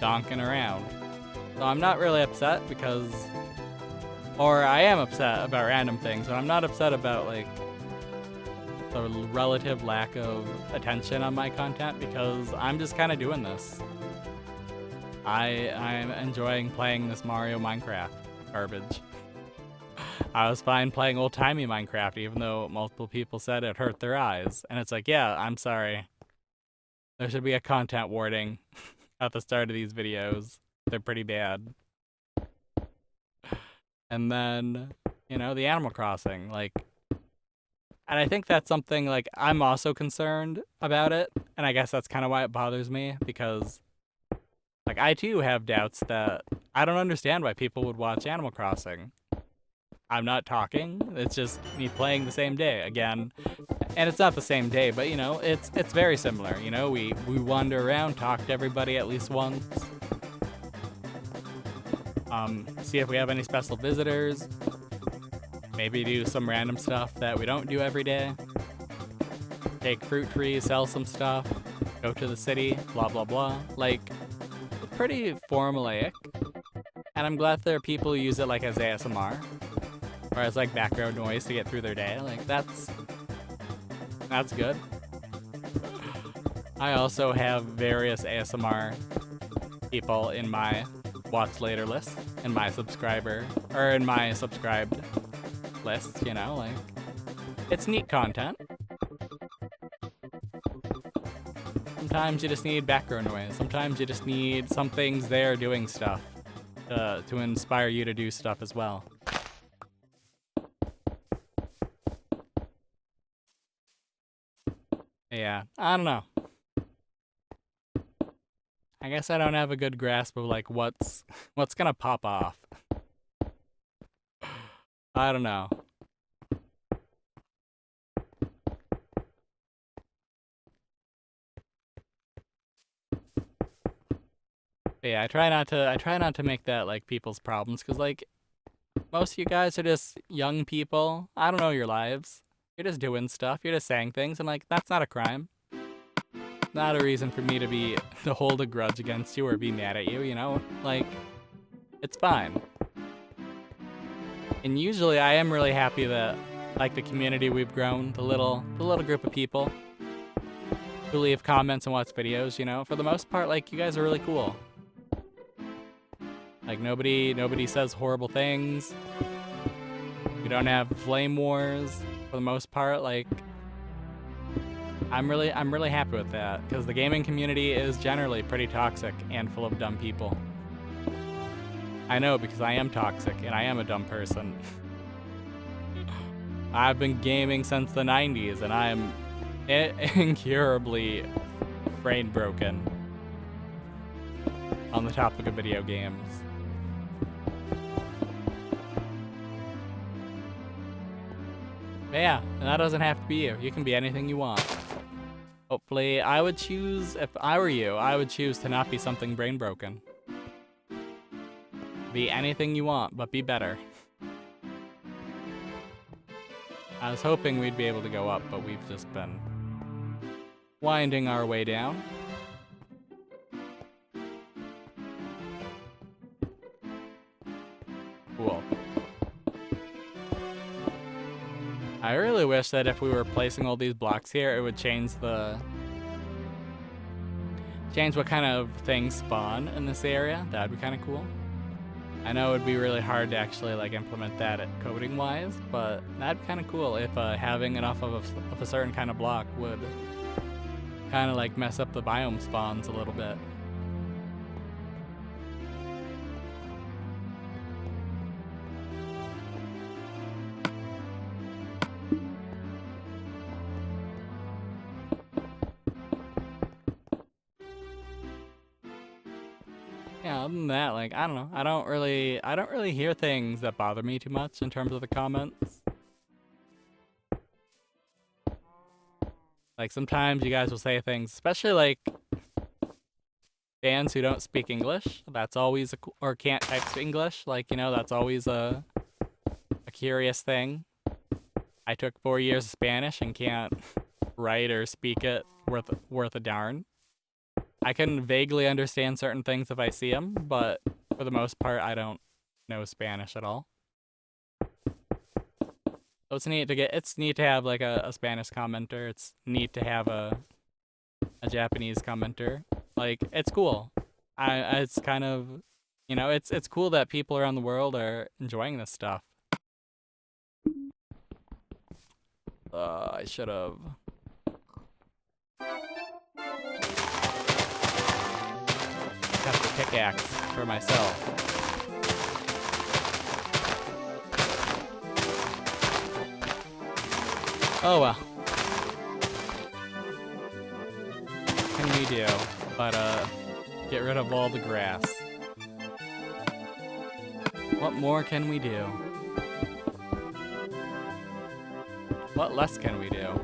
donking around. So I'm not really upset because, or I am upset about random things, but I'm not upset about like the relative lack of attention on my content because I'm just kind of doing this. I'm enjoying playing this Mario Minecraft garbage. I was fine playing old-timey Minecraft even though multiple people said it hurt their eyes. And it's like, yeah, I'm sorry. There should be a content warning at the start of these videos. They're pretty bad. And then, you know, the Animal Crossing, like, and I think that's something, like, I'm also concerned about it, and I guess that's kind of why it bothers me, because, like, I too have doubts that I don't understand why people would watch Animal Crossing. I'm not talking, it's just me playing the same day again, and it's not the same day, but, you know, it's very similar, you know, we wander around, talk to everybody at least once, see if we have any special visitors, maybe do some random stuff that we don't do every day. Take fruit trees, sell some stuff, go to the city, blah blah blah. Like, it's pretty formulaic. And I'm glad there are people who use it like as ASMR. or as like background noise to get through their day. Like that's good. I also have various ASMR people in my watch later list, in my subscribed list, you know, like it's neat content. Sometimes you just need background noise. Sometimes you just need something's there doing stuff to inspire you to do stuff as well. Yeah, I don't know. I guess I don't have a good grasp of like what's gonna pop off. I don't know. But yeah, I try not to make that like people's problems, because like most of you guys are just young people. I don't know your lives. You're just doing stuff. You're just saying things, and like that's not a crime. Not a reason for me to hold a grudge against you or be mad at you, you know? Like, it's fine. And usually I am really happy that, like, the community we've grown, the little group of people who leave comments and watch videos, you know? For the most part, like, you guys are really cool. Like, nobody says horrible things. We don't have flame wars, for the most part, like... I'm really happy with that, because the gaming community is generally pretty toxic and full of dumb people. I know, because I am toxic and I am a dumb person. I've been gaming since the 90s and I'm incurably brain broken on the topic of video games. But yeah, and that doesn't have to be you. You can be anything you want. Hopefully, I would choose, if I were you, I would choose to not be something brain broken. Be anything you want, but be better. I was hoping we'd be able to go up, but we've just been winding our way down. Cool. I really wish that if we were placing all these blocks here, it would change what kind of things spawn in this area. That'd be kind of cool. I know it'd be really hard to actually like implement that coding wise, but that'd be kind of cool if having enough of a certain kind of block would kind of like mess up the biome spawns a little bit. Yeah, other than that, like, I don't know. I don't really hear things that bother me too much in terms of the comments. Like, sometimes you guys will say things, especially, like, fans who don't speak English. That's always, or can't type English. Like, you know, that's always a curious thing. I took 4 years of Spanish and can't write or speak it worth a darn. I can vaguely understand certain things if I see them, but for the most part, I don't know Spanish at all. So it's neat to have like a Spanish commenter. It's neat to have a Japanese commenter. Like, it's cool. It's kind of, you know, it's cool that people around the world are enjoying this stuff. I should have. Kept the pickaxe for myself. Oh well. What can we do but get rid of all the grass? What more can we do? What less can we do?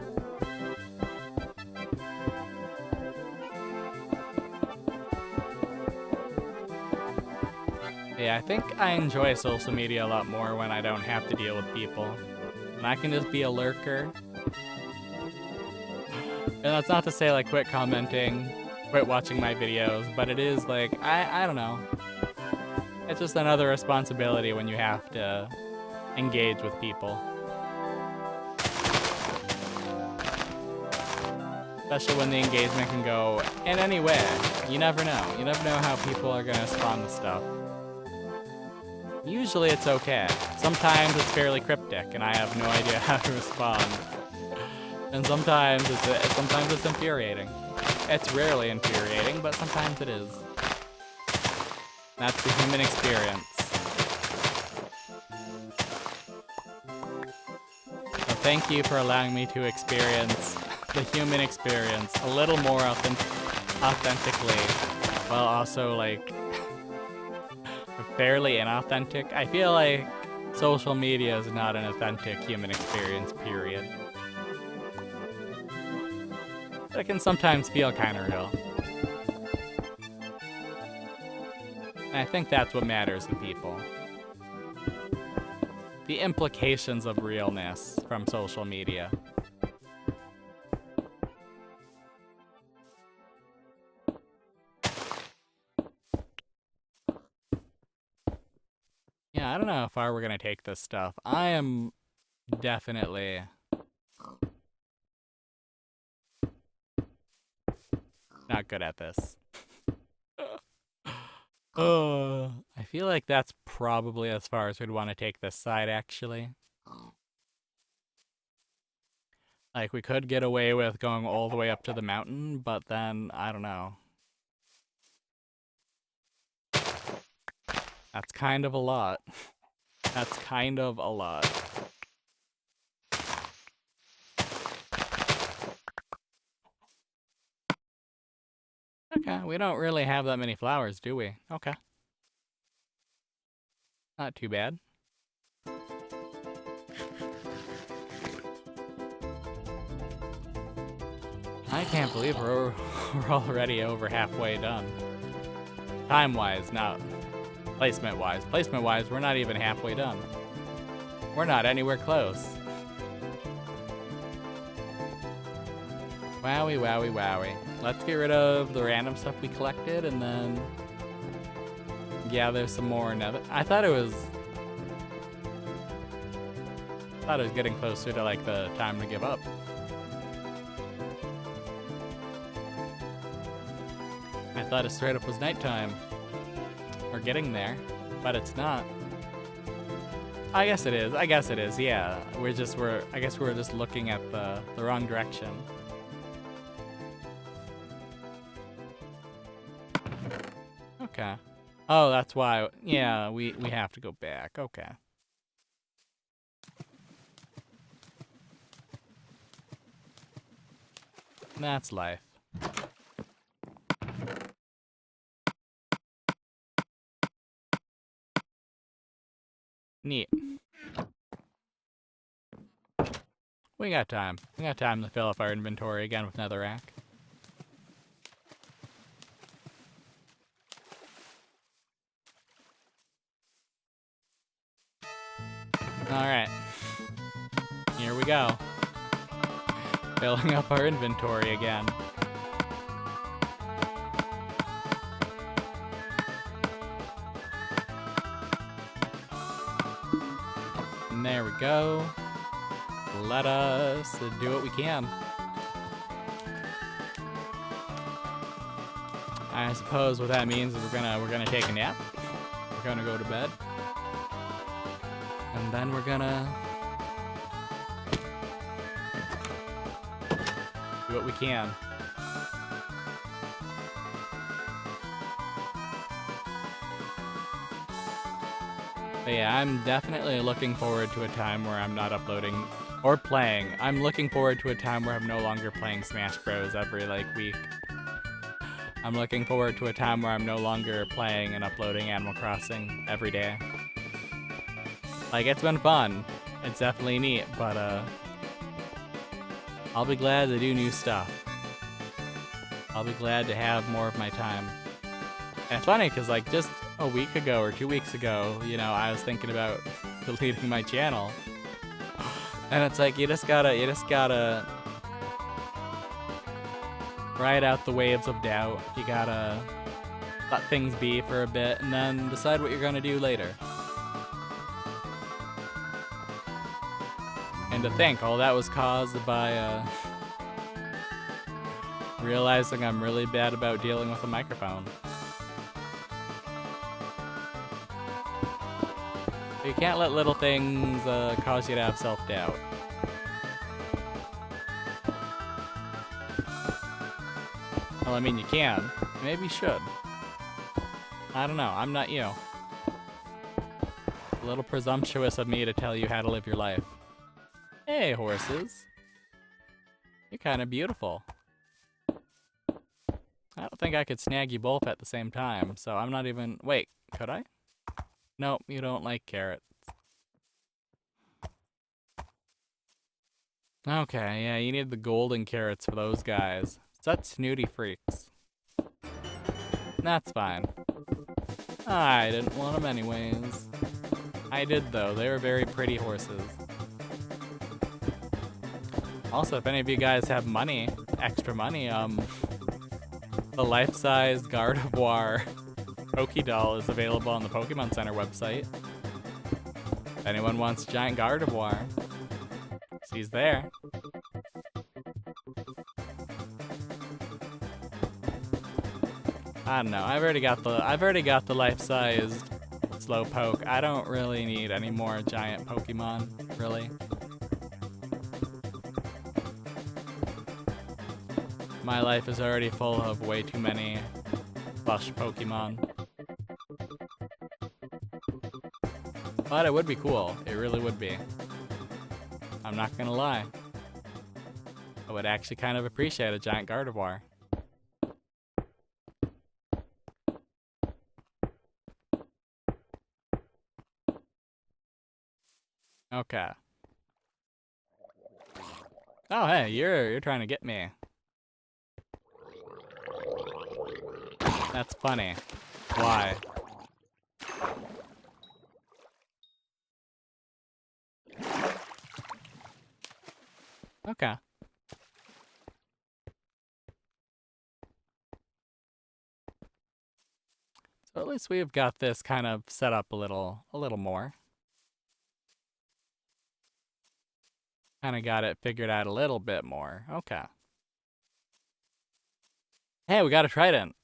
Yeah, I think I enjoy social media a lot more when I don't have to deal with people. And I can just be a lurker. And that's not to say, like, quit commenting, quit watching my videos, but it is, like, I don't know. It's just another responsibility when you have to engage with people. Especially when the engagement can go in any way. You never know. You never know how people are gonna respond to stuff. Usually it's okay. Sometimes it's fairly cryptic and I have no idea how to respond. And sometimes it's infuriating. It's rarely infuriating, but sometimes it is. That's the human experience. So thank you for allowing me to experience the human experience a little more authentically, while also like fairly inauthentic. I feel like social media is not an authentic human experience, period. But it can sometimes feel kind of real. And I think that's what matters to people. The implications of realness from social media. Yeah, I don't know how far we're gonna take this stuff. I am definitely not good at this. Oh, I feel like that's probably as far as we'd want to take this side, actually. Like, we could get away with going all the way up to the mountain, but then, I don't know. That's kind of a lot. That's kind of a lot. Okay, we don't really have that many flowers, do we? Okay. Not too bad. I can't believe we're already over halfway done. Time-wise, not placement-wise. Placement-wise, we're not even halfway done. We're not anywhere close. Wowie, wowie, wowie. Let's get rid of the random stuff we collected and then gather some more nether. I thought it was getting closer to like the time to give up. I thought it straight up was nighttime. We're getting there, but it's not. I guess it is. I guess it is. Yeah, I guess we're just looking at the wrong direction. Okay. Oh, that's why. Yeah, we have to go back. Okay. That's life. Neat. We got time. We got time to fill up our inventory again with netherrack. Alright. Here we go. Filling up our inventory again. And there we go. Let us do what we can. I suppose what that means is we're gonna take a nap. We're gonna go to bed. And then we're gonna do what we can. But yeah, I'm definitely looking forward to a time where I'm not uploading or playing. I'm looking forward to a time where I'm no longer playing Smash Bros. Every week. I'm looking forward to a time where I'm no longer playing and uploading Animal Crossing every day. Like, it's been fun. It's definitely neat, but I'll be glad to do new stuff. I'll be glad to have more of my time. And it's funny, because like just a week ago or 2 weeks ago, you know, I was thinking about deleting my channel. And it's like, you just gotta ride out the waves of doubt. You gotta let things be for a bit and then decide what you're gonna do later. And to think all that was caused by realizing I'm really bad about dealing with a microphone. You can't let little things cause you to have self-doubt. Well, I mean, you can. Maybe you should. I don't know. I'm not you. A little presumptuous of me to tell you how to live your life. Hey, horses. You're kind of beautiful. I don't think I could snag you both at the same time, so I'm not even... Wait, could I? Nope, you don't like carrots. Okay, yeah, you need the golden carrots for those guys. Such snooty freaks. That's fine. I didn't want them anyways. I did though, they were very pretty horses. Also, if any of you guys have money, extra money, the life-size Gardevoir Pokédoll is available on the Pokemon Center website. If anyone wants a giant Gardevoir, she's there. I don't know. I've already got the life-sized Slowpoke. I don't really need any more giant Pokemon, really. My life is already full of way too many plush Pokemon. But it would be cool. It really would be. I'm not gonna lie. I would actually kind of appreciate a giant Gardevoir. Okay. Oh hey, you're trying to get me. That's funny. Why? Okay. So at least we've got this kind of set up a little more. Kind of got it figured out a little bit more. Okay. Hey, we got a trident.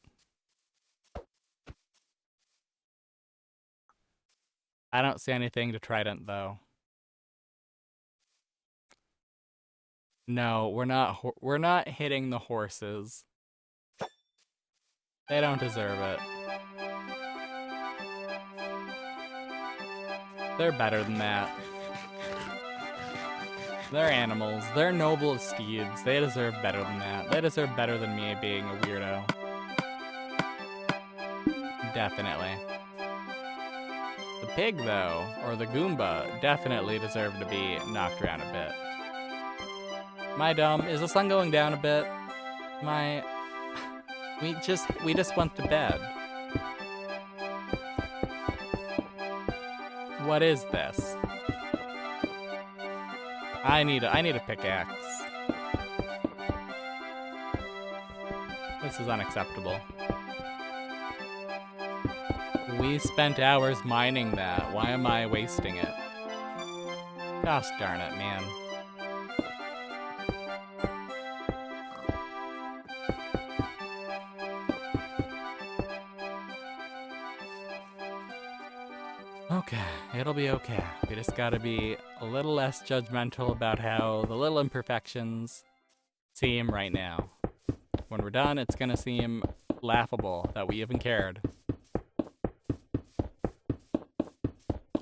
I don't see anything to trident though. No, we're not hitting the horses. They don't deserve it. They're better than that. They're animals. They're noble steeds. They deserve better than that. They deserve better than me being a weirdo. Definitely. The pig, though, or the Goomba, definitely deserve to be knocked around a bit. My dumb, is the sun going down a bit? We just went to bed. What is this? I need a pickaxe. This is unacceptable. We spent hours mining that. Why am I wasting it? Gosh darn it, man. Okay, it'll be okay. We just gotta be a little less judgmental about how the little imperfections seem right now. When we're done, it's gonna seem laughable that we even cared.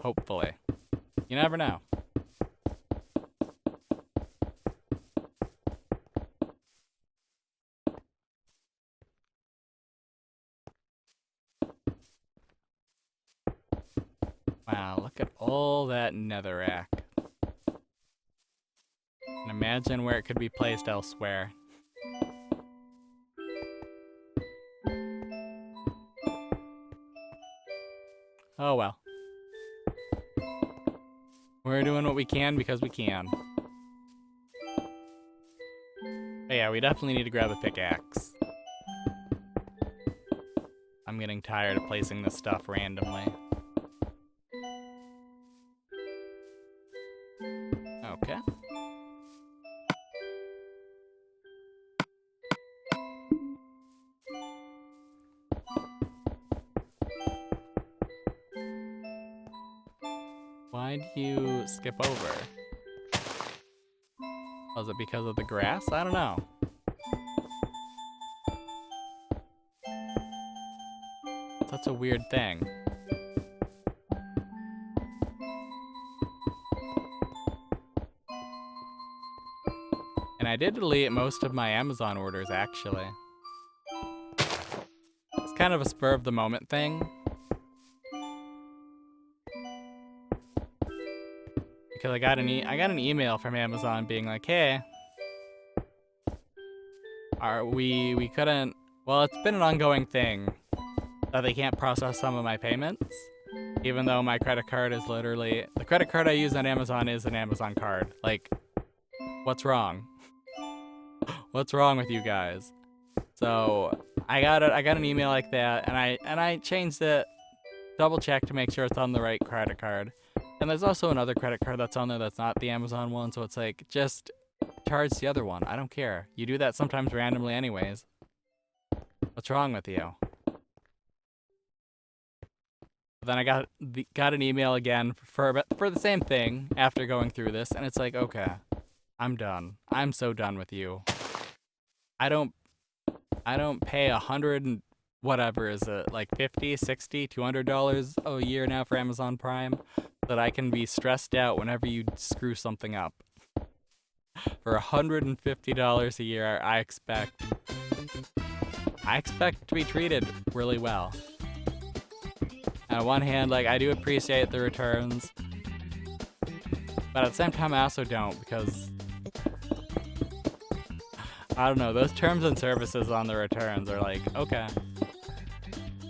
Hopefully. You never know. Wow, look at all that netherrack. And imagine where it could be placed elsewhere. Oh well. We're doing what we can because we can. But yeah, we definitely need to grab a pickaxe. I'm getting tired of placing this stuff randomly. Okay. you skip over? Was it because of the grass? I don't know. Such a weird thing. And I did delete most of my Amazon orders, actually. It's kind of a spur of the moment thing. Because I got an email from Amazon being like, hey, we couldn't, well, it's been an ongoing thing that they can't process some of my payments, even though my credit card is literally, the credit card I use on Amazon is an Amazon card. Like, what's wrong? What's wrong with you guys? So I got an email like that, and I changed it, double checked to make sure it's on the right credit card. And there's also another credit card that's on there that's not the Amazon one, so it's like, just charge the other one. I don't care. You do that sometimes randomly anyways. What's wrong with you? Then I got an email again for the same thing after going through this, and it's like, okay, I'm done. I'm so done with you. I don't pay $100 and whatever is it, like $50, $60, $200 a year now for Amazon Prime, that I can be stressed out whenever you screw something up. For $150 a year, I expect to be treated really well. And on one hand, like, I do appreciate the returns, but at the same time I also don't, because I don't know, those terms and services on the returns are like, okay.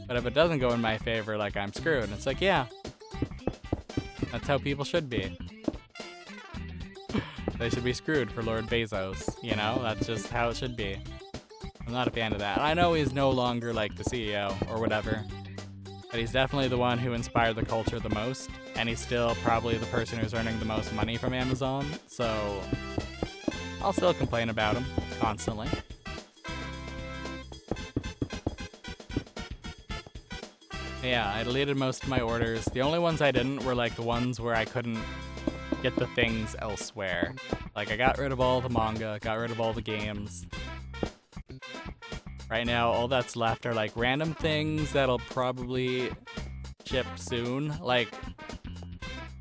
But if it doesn't go in my favor, like, I'm screwed. And it's like, yeah. That's how people should be. They should be screwed for Lord Bezos, you know? That's just how it should be. I'm not a fan of that. I know he's no longer, like, the CEO or whatever, but he's definitely the one who inspired the culture the most, and he's still probably the person who's earning the most money from Amazon, so I'll still complain about him constantly. Yeah, I deleted most of my orders. The only ones I didn't were like the ones where I couldn't get the things elsewhere. Like, I got rid of all the manga, got rid of all the games. Right now, all that's left are like random things that'll probably ship soon. Like,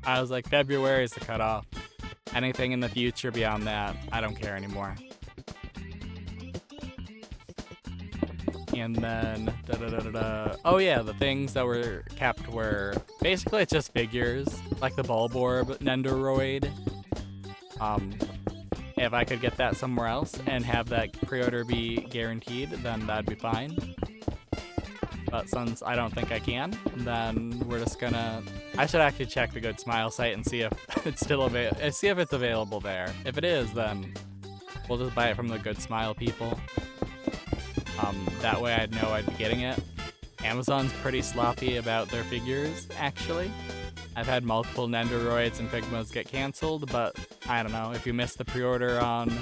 I was like, February is the cutoff. Anything in the future beyond that, I don't care anymore. And then, oh yeah, the things that were kept were, basically it's just figures, like the Bulborb Nendoroid. If I could get that somewhere else and have that pre-order be guaranteed, then that'd be fine. But since I don't think I can, then we're just gonna, I should actually check the Good Smile site and see if it's still available, see if it's available there. If it is, then we'll just buy it from the Good Smile people. That way I'd know I'd be getting it. Amazon's pretty sloppy about their figures, actually. I've had multiple Nendoroids and Figmas get canceled, but I don't know, if you miss the pre-order on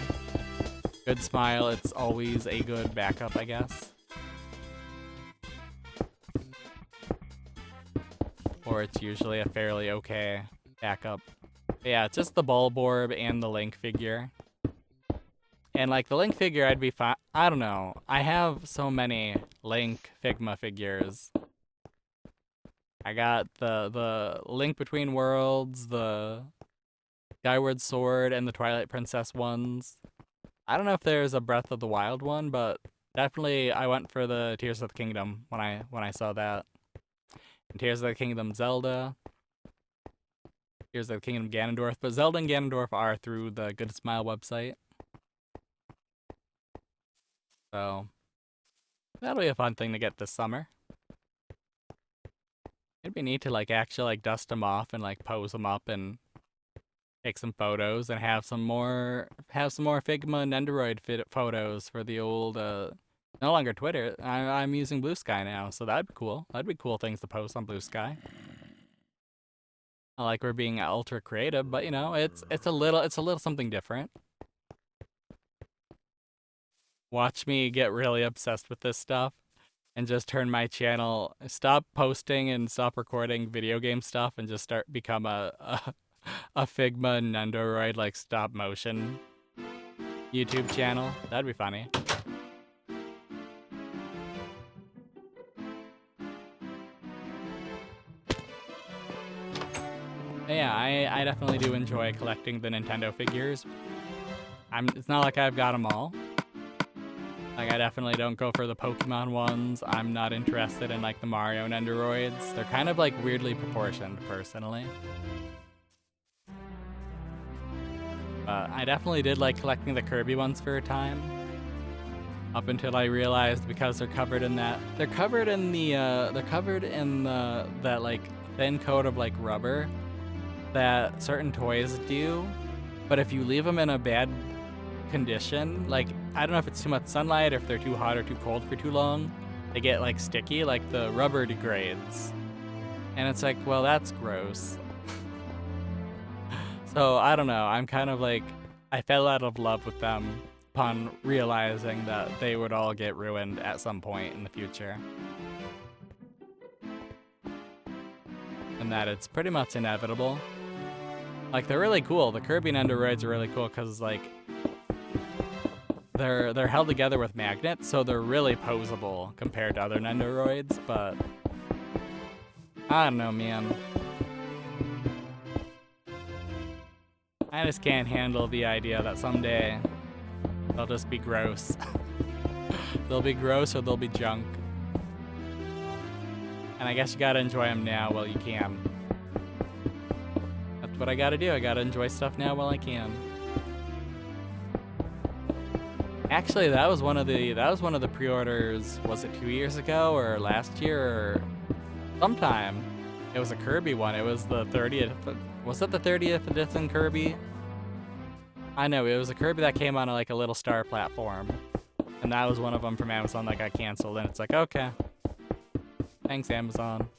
Good Smile, it's always a good backup, I guess. Or it's usually a fairly okay backup. But yeah, it's just the Bulborb and the Link figure. And like the Link figure, I'd be fine. I don't know. I have so many Link Figma figures. I got the Link Between Worlds, the Skyward Sword, and the Twilight Princess ones. I don't know if there's a Breath of the Wild one, but definitely I went for the Tears of the Kingdom when I saw that. And Tears of the Kingdom Zelda. Tears of the Kingdom Ganondorf, but Zelda and Ganondorf are through the Good Smile website. So that'll be a fun thing to get this summer. It'd be neat to like actually like dust them off and like pose them up and take some photos and have some more Figma and Nendoroid photos for the old no longer Twitter. I'm using Blue Sky now, so that'd be cool. That'd be cool things to post on Blue Sky. I like we're being ultra creative, but you know, it's a little something different. Watch me get really obsessed with this stuff and just turn my channel, stop posting and stop recording video game stuff and just become a A Figma Nendoroid like stop motion YouTube channel. That'd be funny. Yeah, I definitely do enjoy collecting the Nintendo figures. It's not like I've got them all. Like, I definitely don't go for the Pokemon ones. I'm not interested in, like, the Mario Nendoroids. They're kind of, like, weirdly proportioned, personally. But I definitely did like collecting the Kirby ones for a time. Up until I realized because they're covered in that, they're covered in that, like, thin coat of, like, rubber that certain toys do. But if you leave them in a bad condition, like, I don't know if it's too much sunlight or if they're too hot or too cold for too long, they get like sticky, like the rubber degrades. And it's like, well, that's gross. So I don't know, I'm kind of like, I fell out of love with them upon realizing that they would all get ruined at some point in the future. And that it's pretty much inevitable. Like, they're really cool. The Kirby Nendoroids are really cool because, like, they're held together with magnets, so they're really posable compared to other Nendoroids, but I don't know, man. I just can't handle the idea that someday they'll just be gross. They'll be gross or they'll be junk. And I guess you gotta enjoy them now while you can. That's what I gotta do. I gotta enjoy stuff now while I can. Actually, that was one of the pre-orders. Was it 2 years ago or last year or sometime? It was a Kirby one. It was the 30th. Was it the 30th edition Kirby? I know, it was a Kirby that came on like a little star platform. And that was one of them from Amazon that got canceled. And it's like, okay. Thanks, Amazon.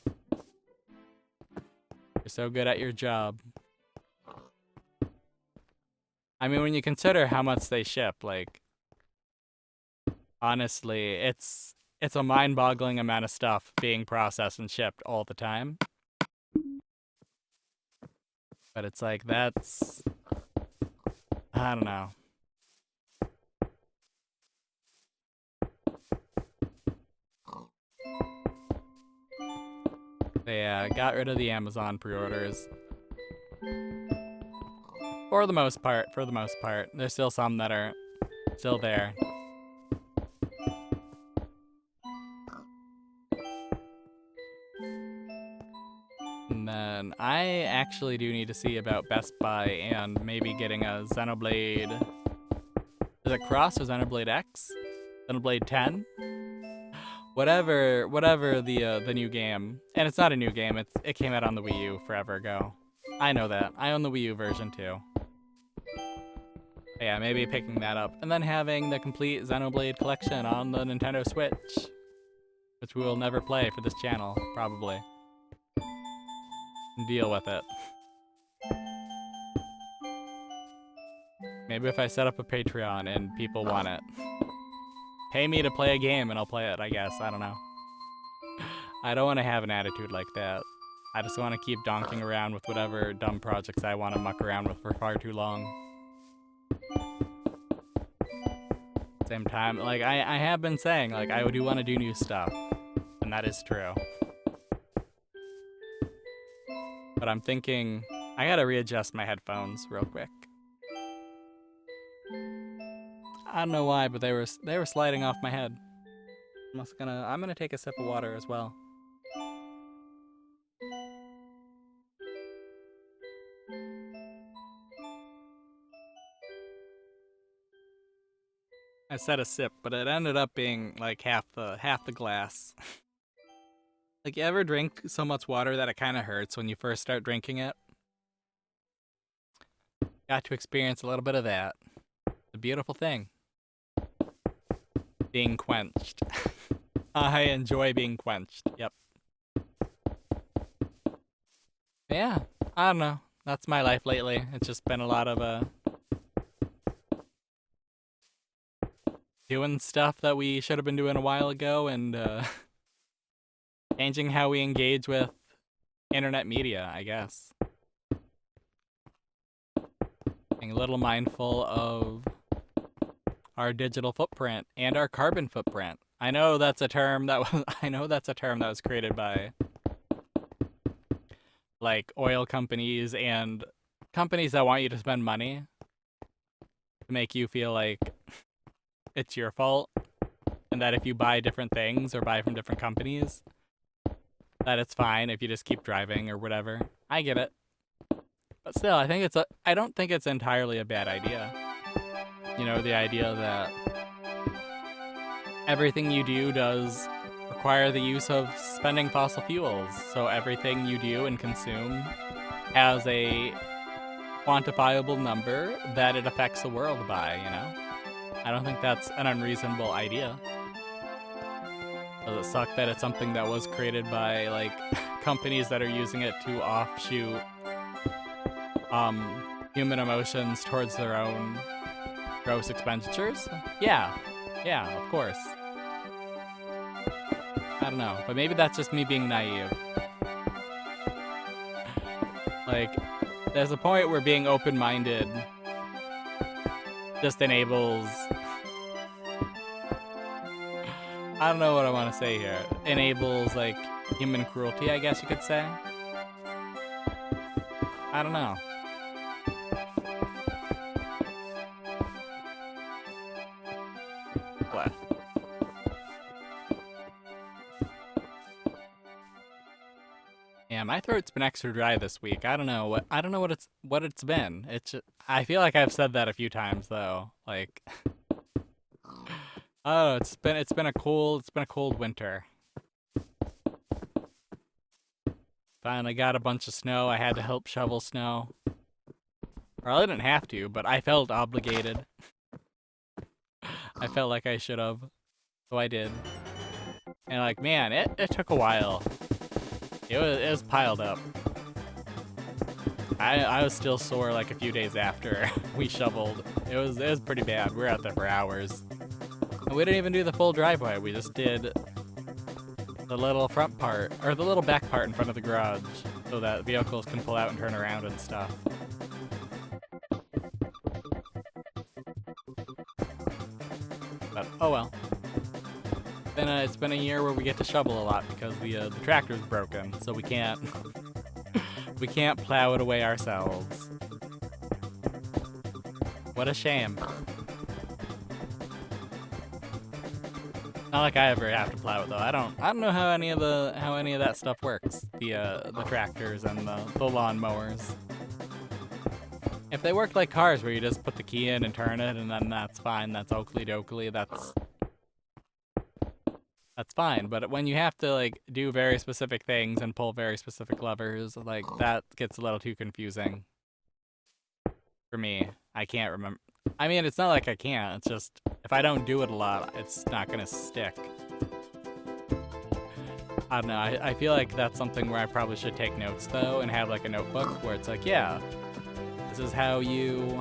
You're so good at your job. I mean, when you consider how much they ship, like, honestly, it's a mind-boggling amount of stuff being processed and shipped all the time. But it's like, that's... I don't know. Yeah, got rid of the Amazon pre-orders. For the most part. There's still some that are still there. And then I actually do need to see about Best Buy and maybe getting a Xenoblade. Is it Cross or Xenoblade X? Xenoblade 10? Whatever the new game. And it's not a new game, it came out on the Wii U forever ago. I know that. I own the Wii U version too. But yeah, maybe picking that up. And then having the complete Xenoblade collection on the Nintendo Switch. Which we will never play for this channel, probably. Deal with it. Maybe if I set up a Patreon and people want it. Pay me to play a game and I'll play it, I guess. I don't know. I don't want to have an attitude like that. I just want to keep donking around with whatever dumb projects I want to muck around with for far too long. Same time, like, I have been saying, like, I do want to do new stuff. And that is true. But I'm thinking, I gotta readjust my headphones real quick. I don't know why, but they were sliding off my head. I'm gonna take a sip of water as well. I said a sip, but it ended up being like half the glass. Like, you ever drink so much water that it kind of hurts when you first start drinking it? Got to experience a little bit of that. It's a beautiful thing. Being quenched. I enjoy being quenched. Yep. Yeah, I don't know. That's my life lately. It's just been a lot of doing stuff that we should have been doing a while ago and changing how we engage with internet media, I guess. Being a little mindful of our digital footprint and our carbon footprint. I know that's a term that was created by like oil companies and companies that want you to spend money to make you feel like it's your fault, and that if you buy different things or buy from different companies, that it's fine if you just keep driving or whatever. I get it. But still, I don't think it's entirely a bad idea. You know, the idea that everything you do does require the use of spending fossil fuels. So everything you do and consume has a quantifiable number that it affects the world by, you know? I don't think that's an unreasonable idea. Does it suck that it's something that was created by, like, companies that are using it to offshoot human emotions towards their own gross expenditures? Yeah, of course. I don't know, but maybe that's just me being naive. Like, there's a point where being open-minded just enables... I don't know what I want to say here. Enables, like, human cruelty, I guess you could say. I don't know. What? Yeah, my throat's been extra dry this week. I don't know what it's been. I feel like I've said that a few times though. Like, oh, it's been a cold winter. Finally got a bunch of snow. I had to help shovel snow. Well, I didn't have to, but I felt obligated. I felt like I should have, so I did. And like, man, it took a while. It was piled up. I was still sore like a few days after we shoveled. It was pretty bad. We were out there for hours. And we didn't even do the full driveway. We just did the little front part, or the little back part in front of the garage, so that vehicles can pull out and turn around and stuff. But oh well. Then it's been a year where we get to shovel a lot because the tractor's broken, so we can't we can't plow it away ourselves. What a shame. Not like I ever have to plow it though. I don't know how any of that stuff works. The tractors and the lawn mowers. If they worked like cars where you just put the key in and turn it and then that's fine, that's oakley dokley, that's fine. But when you have to like do very specific things and pull very specific levers, like that gets a little too confusing for me. I can't remember. I mean, it's not like I can't. It's just if I don't do it a lot, it's not gonna stick. I don't know. I feel like that's something where I probably should take notes though and have like a notebook where it's like, yeah, this is how you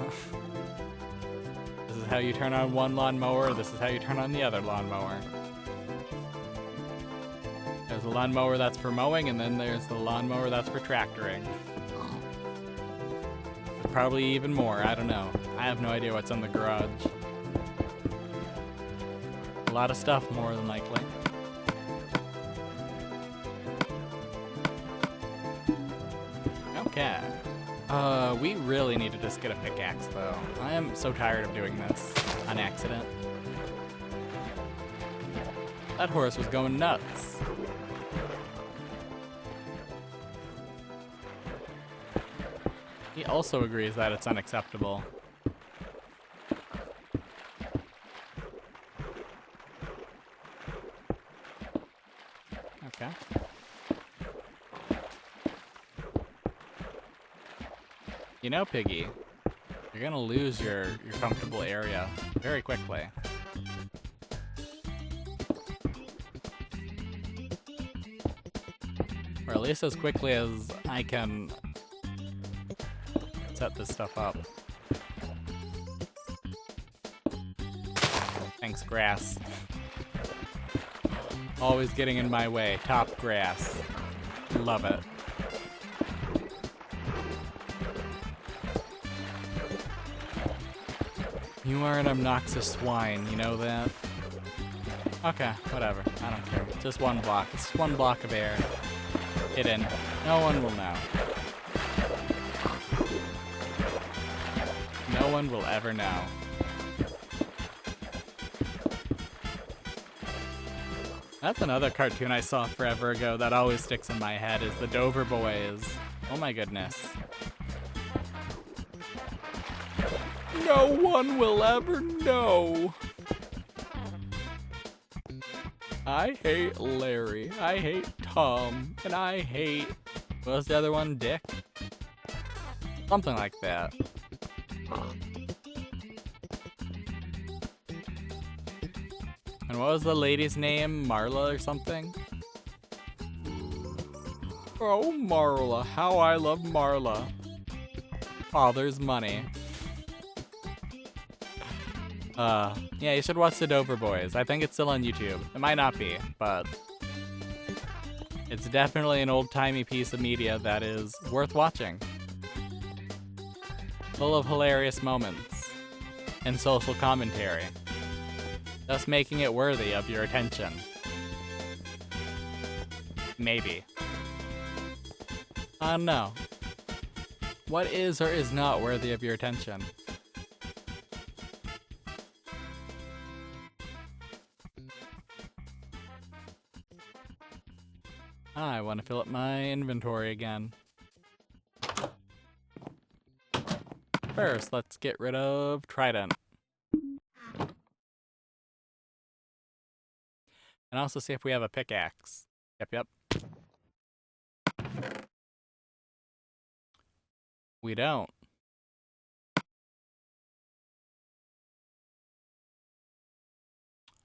turn on one lawnmower. This is how you turn on the other lawnmower. There's a lawnmower that's for mowing, and then there's the lawnmower that's for tractoring. There's probably even more, I don't know. I have no idea what's in the garage. A lot of stuff, more than likely. Okay. We really need to just get a pickaxe, though. I am so tired of doing this on accident. That horse was going nuts. He also agrees that it's unacceptable. Okay. You know, Piggy, you're gonna lose your comfortable area very quickly. Or at least as quickly as I can set this stuff up. Thanks, grass. Always getting in my way. Top grass. Love it. You are an obnoxious swine, you know that? Okay, whatever. I don't care. Just one block. It's just one block of air. Hidden. No one will know. No one will ever know. That's another cartoon I saw forever ago that always sticks in my head is the Dover Boys. Oh my goodness. No one will ever know. I hate Larry. I hate Tom. And I hate... What was the other one? Dick? Something like that. And what was the lady's name? Marla or something? Oh, Marla. How I love Marla. Father's money. Yeah, you should watch the Dover Boys. I think it's still on YouTube. It might not be, but it's definitely an old-timey piece of media that is worth watching. Full of hilarious moments and social commentary, thus making it worthy of your attention. Maybe. I don't know. What is or is not worthy of your attention? I want to fill up my inventory again. First, let's get rid of Trident. And also see if we have a pickaxe. Yep. We don't.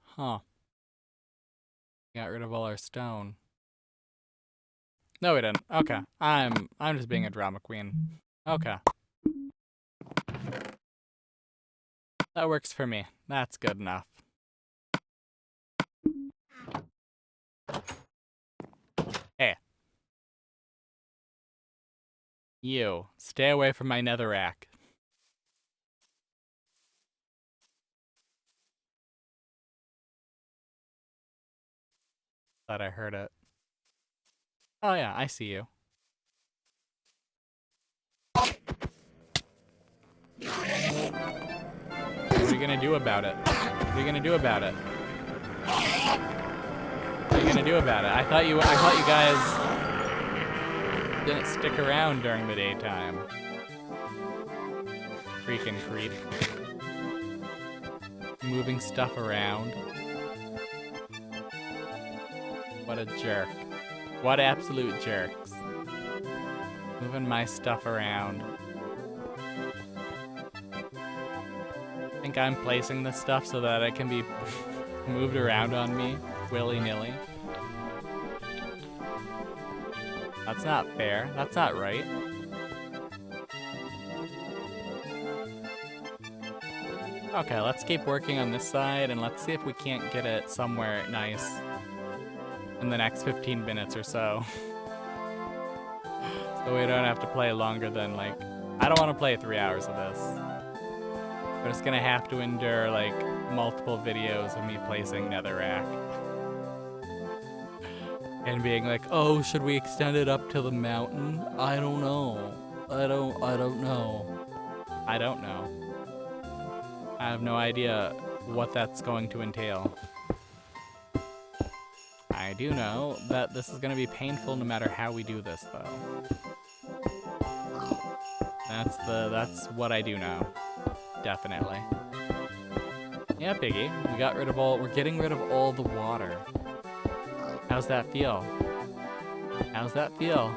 Huh. Got rid of all our stone. No, we didn't. Okay. I'm just being a drama queen. Okay. That works for me. That's good enough. Hey. You. Stay away from my netherrack. Thought I heard it. Oh yeah, I see you. What are you gonna do about it? What are you gonna do about it? What are you gonna do about it? I thought you guys didn't stick around during the daytime. Freaking creep. Moving stuff around. What a jerk. What absolute jerks. Moving my stuff around. I think I'm placing this stuff so that it can be moved around on me willy-nilly. That's not fair. That's not right. Okay, let's keep working on this side and let's see if we can't get it somewhere nice in the next 15 minutes or so. So we don't have to play longer than, like, I don't want to play 3 hours of this. But it's gonna have to endure, like, multiple videos of me placing netherrack. And being like, oh, should we extend it up to the mountain? I don't know. I don't know. I don't know. I have no idea what that's going to entail. I do know that this is going to be painful no matter how we do this, though. That's what I do know. Definitely. Yeah, Piggy. We're getting rid of all the water. How's that feel? How's that feel?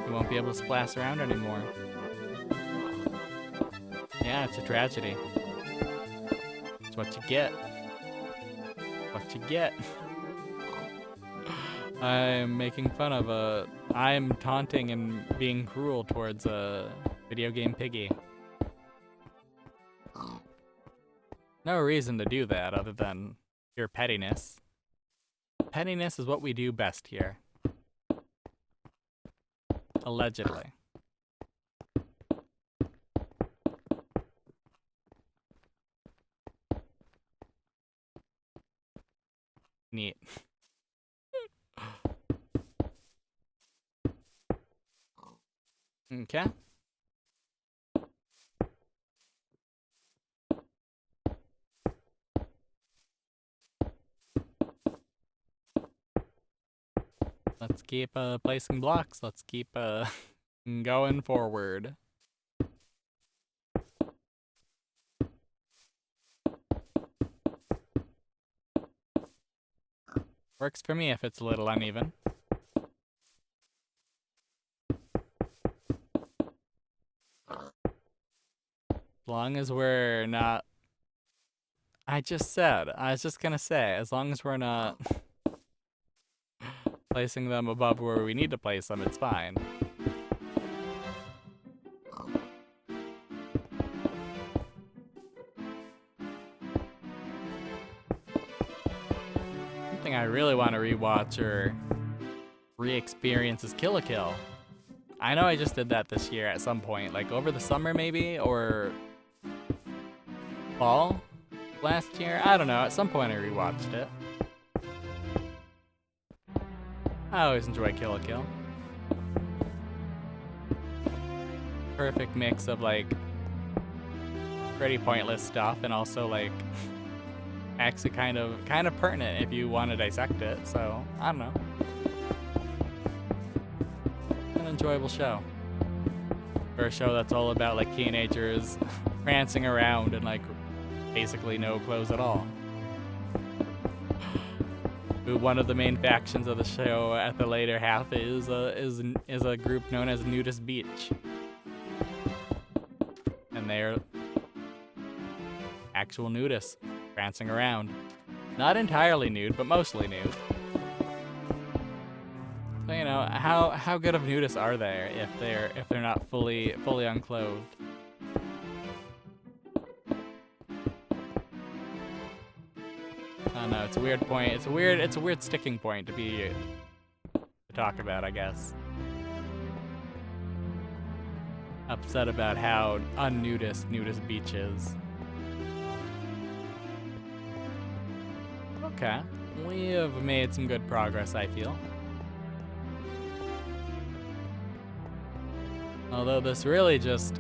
You won't be able to splash around anymore. Yeah, it's a tragedy. It's what you get. What you get. I'm making fun of I'm taunting and being cruel towards a video game Piggy. No reason to do that other than pure pettiness. Pettiness is what we do best here. Allegedly. Neat. Okay. Let's keep placing blocks. Let's keep going forward. Works for me if it's a little uneven. As long as we're not... I was just gonna say, as long as we're not placing them above where we need to place them, it's fine. Something I really want to rewatch or re-experience is Kill la Kill. I know I just did that this year at some point, like over the summer maybe, or fall last year. I don't know, at some point I rewatched it. I always enjoy Kill la Kill. Perfect mix of like pretty pointless stuff and also like actually kind of pertinent if you want to dissect it. So I don't know, an enjoyable show for a show that's all about like teenagers prancing around and like basically no clothes at all. One of the main factions of the show at the later half is a group known as Nudist Beach, and they're actual nudists prancing around, not entirely nude, but mostly nude. So you know how good of nudists are there if they're not fully unclothed? I don't know, it's a weird point. It's a weird sticking point to talk about, I guess. Upset about how unnudist Nudist Beach is. Okay, we have made some good progress, I feel. Although this really just...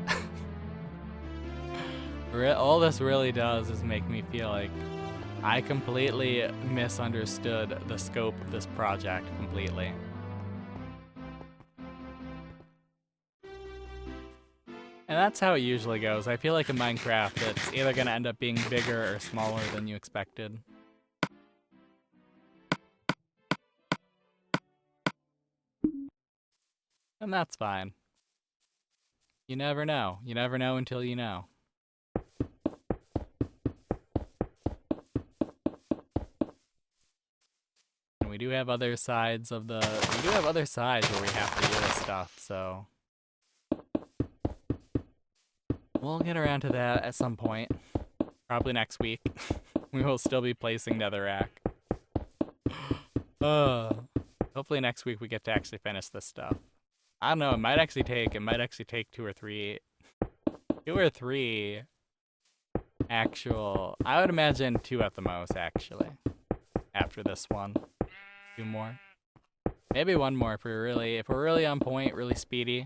all this really does is make me feel like I completely misunderstood the scope of this project completely. And that's how it usually goes. I feel like in Minecraft, it's either going to end up being bigger or smaller than you expected. And that's fine. You never know. You never know until you know. And we do have other sides where we have to do this stuff, so we'll get around to that at some point. Probably next week. We will still be placing netherrack. Hopefully next week we get to actually finish this stuff. I don't know, it might actually take 2 or 3 actual, I would imagine 2 at the most actually. After this one. 2 more. Maybe 1 more if we're really on point, really speedy.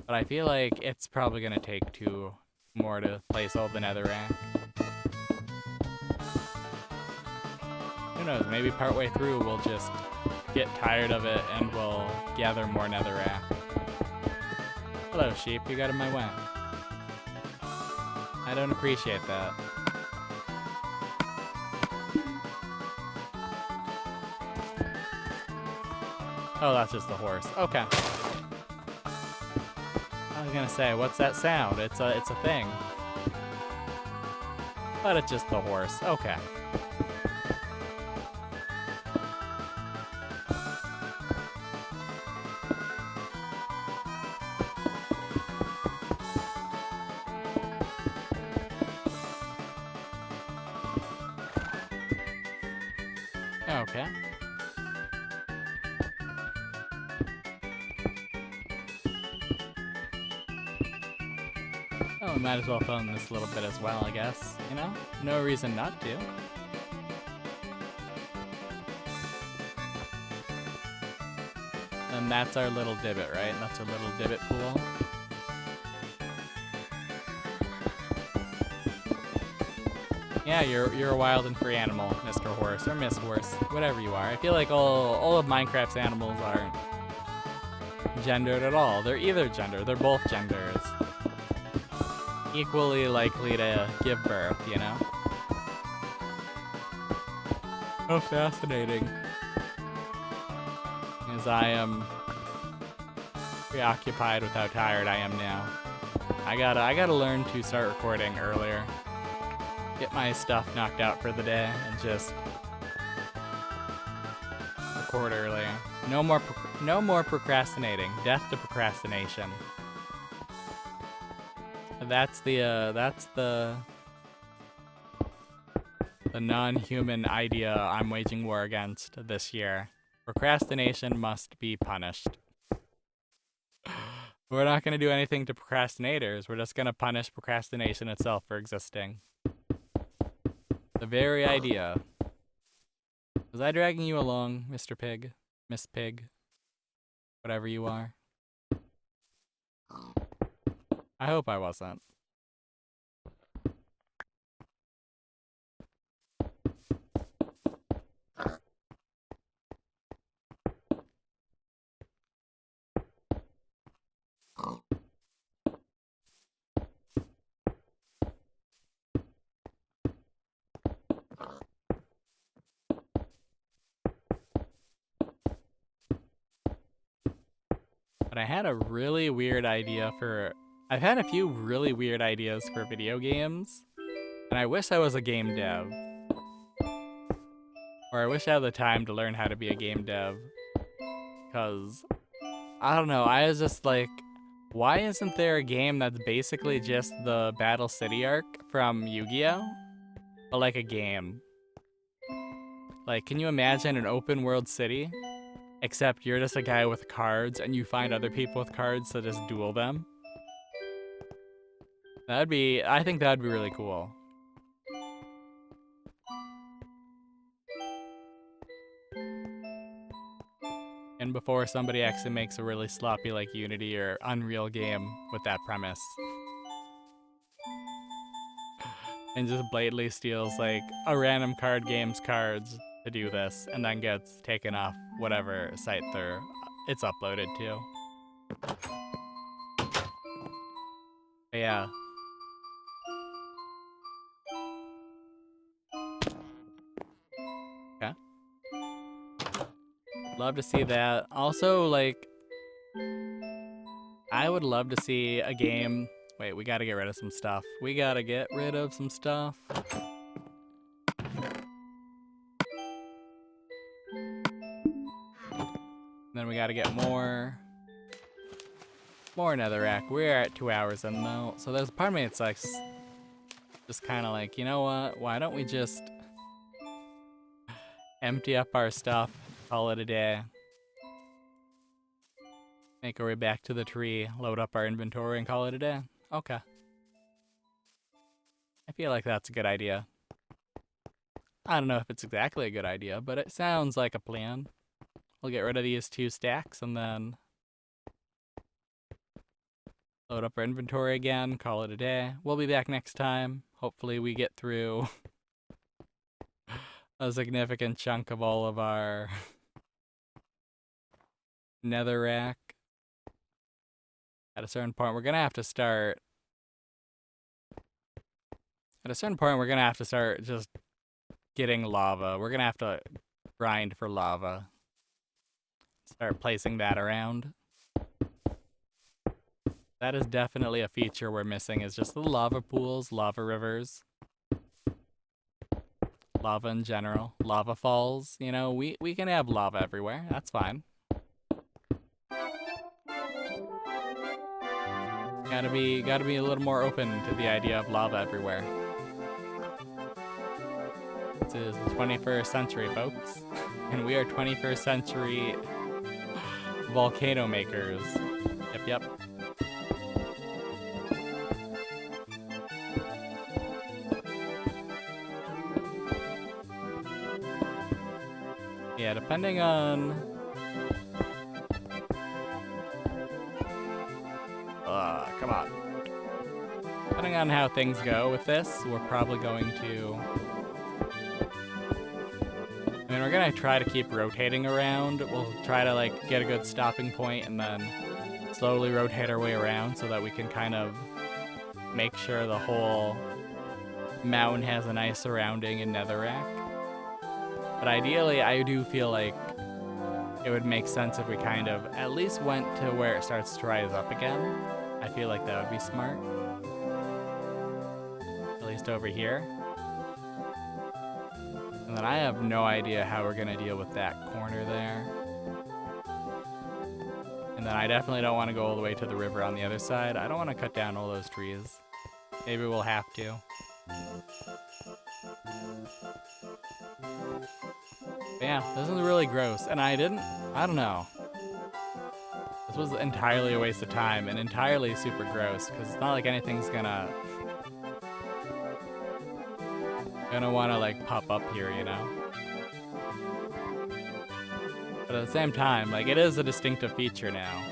But I feel like it's probably gonna take 2 more to place all the netherrack. Who knows, maybe partway through we'll just get tired of it and we'll gather more netherrack. Hello sheep, you got in my way. I don't appreciate that. Oh, that's just the horse. Okay. I was gonna say, what's that sound? It's a thing. But it's just the horse. Okay. Okay. Oh, we might as well film this a little bit as well, I guess. You know? No reason not to. then that's our little divot, right? That's our little divot pool. Yeah, you're a wild and free animal, Mr. Horse or Miss Horse, whatever you are. I feel like all of Minecraft's animals aren't gendered at all. They're either gender, they're both genders. Equally likely to give birth, you know? How fascinating. As I am preoccupied with how tired I am now. I gotta learn to start recording earlier. Get my stuff knocked out for the day and just record earlier. No more procrastinating. Death to procrastination. That's the non-human idea I'm waging war against this year. Procrastination must be punished. We're not going to do anything to procrastinators. We're just going to punish procrastination itself for existing. The very idea. Was I dragging you along, Mr. Pig? Miss Pig? Whatever you are. I hope I wasn't. But I had a really weird idea for... I've had a few really weird ideas for video games, and I wish I was a game dev. Or I wish I had the time to learn how to be a game dev. Because, I don't know, I was just like, why isn't there a game that's basically just the Battle City arc from Yu-Gi-Oh? But like a game. Like, can you imagine an open world city? Except you're just a guy with cards and you find other people with cards to just duel them. I think that'd be really cool. And before somebody actually makes a really sloppy like Unity or Unreal game with that premise. And just blatantly steals like a random card game's cards to do this and then gets taken off whatever site it's uploaded to. But yeah. Okay. Love to see that. Also, like, I would love to see a game. Wait, we gotta get rid of some stuff. We gotta get rid of some stuff. Then we gotta get more netherrack. We're at 2 hours in though, so there's a part of me that's like, just kind of like, you know what? Why don't we just empty up our stuff, call it a day, make our way back to the tree, load up our inventory, and call it a day? Okay. I feel like that's a good idea. I don't know if it's exactly a good idea, but it sounds like a plan. We'll get rid of these 2 stacks and then load up our inventory again, call it a day. We'll be back next time. Hopefully we get through a significant chunk of all of our netherrack. At a certain point, we're gonna have to start... At a certain point, we're gonna have to start just getting lava. We're gonna have to grind for lava. Start placing that around. That is definitely a feature we're missing, is just the lava pools, lava rivers. Lava in general. Lava falls. You know, we can have lava everywhere. That's fine. Gotta be a little more open to the idea of lava everywhere. This is the 21st century, folks. And we are 21st century volcano makers. Yep. Yeah, depending on on how things go with this, we're probably going to... I mean, we're gonna try to keep rotating around. We'll try to, like, get a good stopping point and then slowly rotate our way around so that we can kind of make sure the whole mountain has a nice surrounding in netherrack. But ideally, I do feel like it would make sense if we kind of at least went to where it starts to rise up again. I feel like that would be smart. At least over here. And then I have no idea how we're gonna deal with that corner there. And then I definitely don't want to go all the way to the river on the other side. I don't want to cut down all those trees. Maybe we'll have to. But yeah, this is really gross. And I don't know. This was entirely a waste of time and entirely super gross because it's not like anything's gonna want to like pop up here, you know? But at the same time, like, it is a distinctive feature now.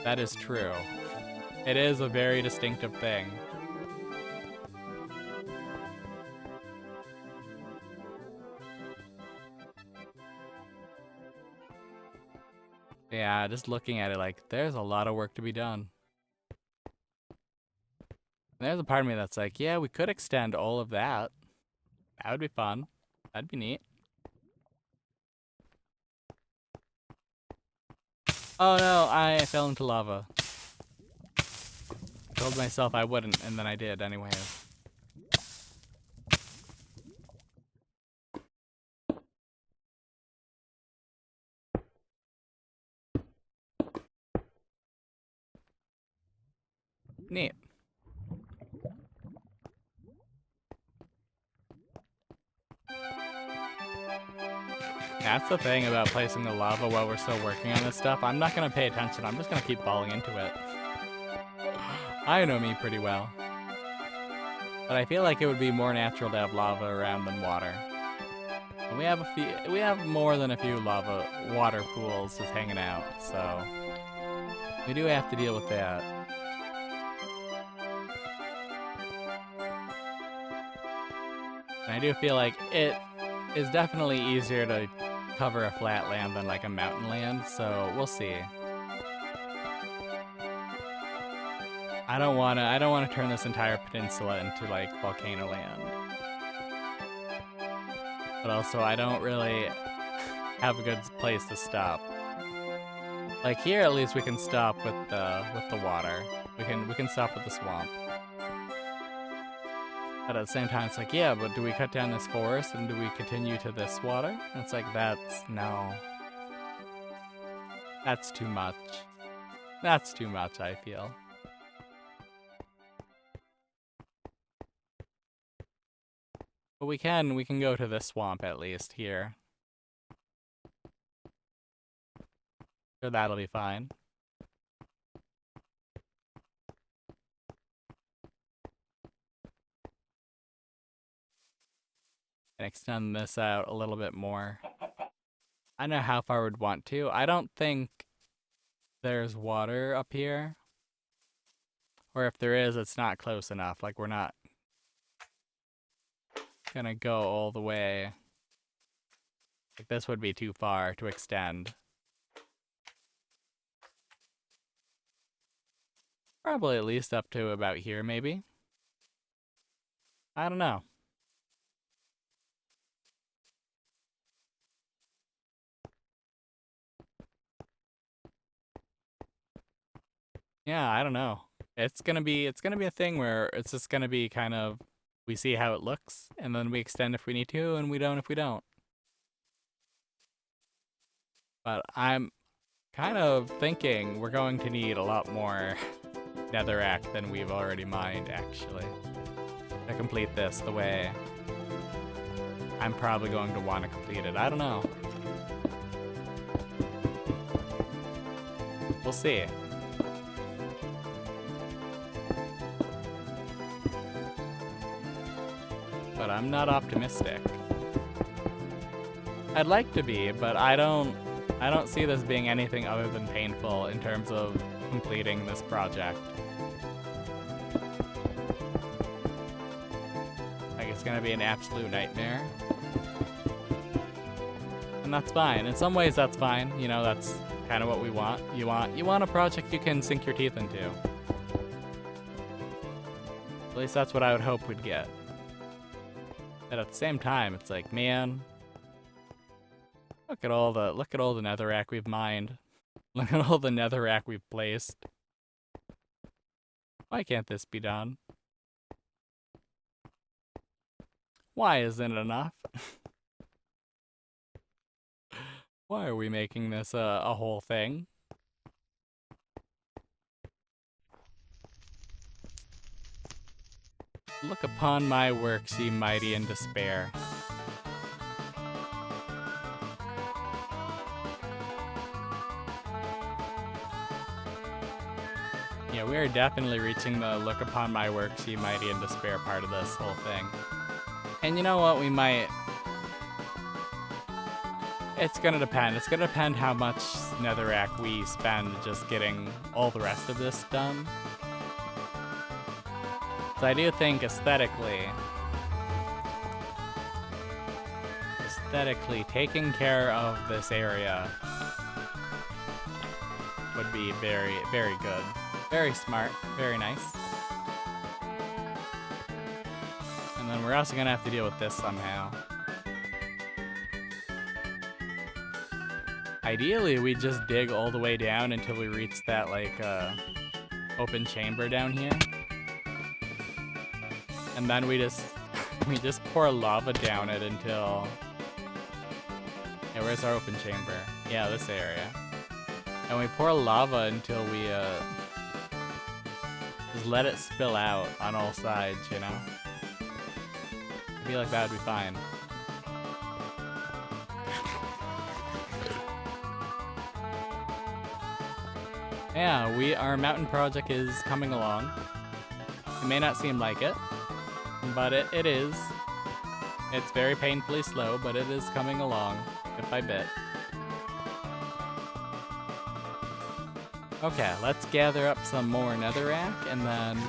That is true. It is a very distinctive thing. Yeah, just looking at it, like, there's a lot of work to be done. There's a part of me that's like, yeah, we could extend all of that. That would be fun. That'd be neat. Oh no, I fell into lava. I told myself I wouldn't, and then I did anyways. Neat. That's the thing about placing the lava while we're still working on this stuff. I'm not gonna pay attention. I'm just gonna keep falling into it. I know me pretty well. But I feel like it would be more natural to have lava around than water. And we have more than a few water pools just hanging out, so we do have to deal with that. And I do feel like it is definitely easier to cover a flat land than like a mountain land, so we'll see. I don't wanna turn this entire peninsula into like volcano land. But also I don't really have a good place to stop. Like here at least we can stop with the water. We can stop with the swamp. But at the same time, it's like, yeah, but do we cut down this forest and do we continue to this water? And it's like, no. That's too much. That's too much, I feel. But we can go to this swamp at least here. So that'll be fine. And extend this out a little bit more. I don't know how far we'd want to. I don't think there's water up here. Or if there is, it's not close enough. Like, we're not gonna go all the way. Like, this would be too far to extend. Probably at least up to about here, maybe. I don't know. Yeah, I don't know. It's gonna be a thing where it's just gonna be kind of, we see how it looks, and then we extend if we need to, and we don't if we don't. But I'm kind of thinking we're going to need a lot more netherrack than we've already mined, actually, to complete this the way I'm probably going to want to complete it. I don't know. We'll see. But I'm not optimistic. I'd like to be, but I don't see this being anything other than painful in terms of completing this project. It's gonna be an absolute nightmare. And that's fine. In some ways, that's fine. You know, that's kind of what we want. You want a project you can sink your teeth into. At least that's what I would hope we'd get. But at the same time, it's like, man, look at all the netherrack we've mined. Look at all the netherrack we've placed. Why can't this be done? Why isn't it enough? Why are we making this a whole thing? Look upon my works, ye mighty in despair. Yeah, we are definitely reaching the look upon my works, ye mighty in despair part of this whole thing. And you know what, we might... It's gonna depend. It's gonna depend how much netherrack we spend just getting all the rest of this done. So I do think aesthetically, taking care of this area would be very, very good. Very smart, very nice. And then we're also gonna have to deal with this somehow. Ideally, we just dig all the way down until we reach that, like, open chamber down here. And then we just pour lava down it until... Yeah, where's our open chamber? Yeah, this area. And we pour lava until we, just let it spill out on all sides, you know? I feel like that would be fine. Yeah, our mountain project is coming along. It may not seem like it, but it is. It's very painfully slow, but it is coming along, bit by bit. Okay, let's gather up some more netherrack, and then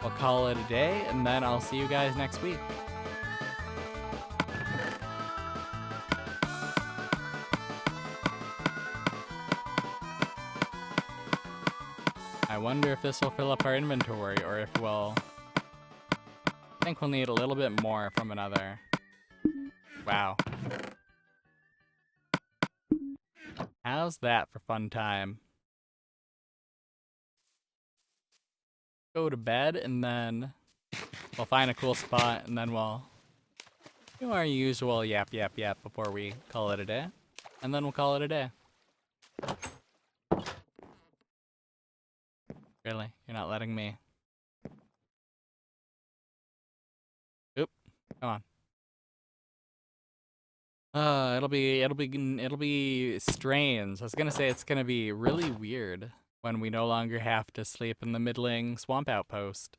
we'll call it a day, and then I'll see you guys next week. I wonder if this will fill up our inventory, or if we'll... I think we'll need a little bit more from another. Wow. How's that for fun time? Go to bed, and then we'll find a cool spot, and then we'll do our usual yap before we call it a day. And then we'll call it a day. Really? You're not letting me? Oop. Come on. It'll be strange. I was gonna say it's gonna be really weird when we no longer have to sleep in the middling swamp outpost.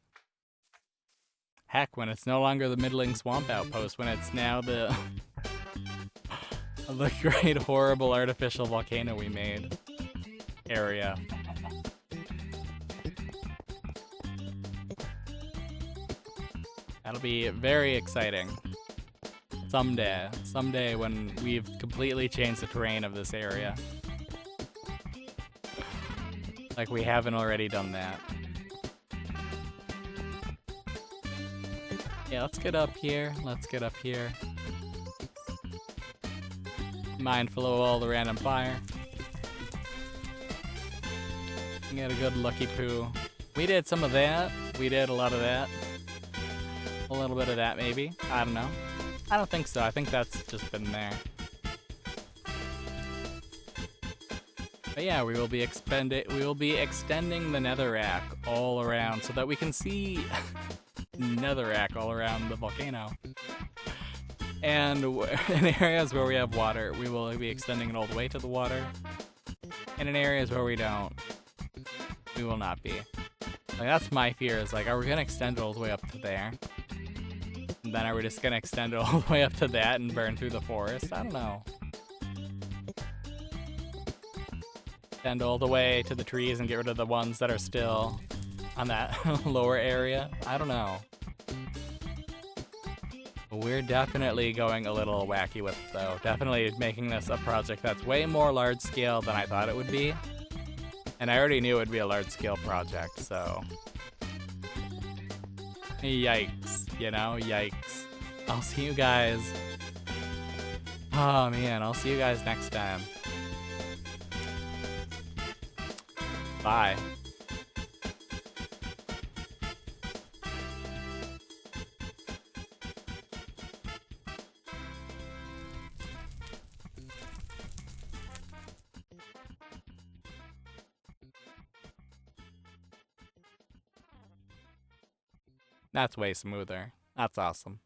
Heck, when it's no longer the middling swamp outpost, when it's now the the great horrible artificial volcano we made area. That'll be very exciting. Someday when we've completely changed the terrain of this area. Like we haven't already done that. Yeah, let's get up here. Mindful of all the random fire. Get a good lucky poo. We did some of that. We did a lot of that. A little bit of that, maybe. I don't know. I don't think so. I think that's just been there. But yeah, we will be extending the netherrack all around so that we can see netherrack all around the volcano. And in areas where we have water, we will be extending it all the way to the water. And in areas where we don't, we will not be. Like, that's my fear, is like, are we gonna extend it all the way up to there? And then are we just gonna extend it all the way up to that and burn through the forest? I don't know. Extend all the way to the trees and get rid of the ones that are still on that lower area? I don't know. We're definitely going a little wacky with it, though. Definitely making this a project that's way more large scale than I thought it would be. And I already knew it would be a large scale project, so. Yikes, you know, yikes. I'll see you guys. Oh man, I'll see you guys next time. Bye. That's way smoother. That's awesome.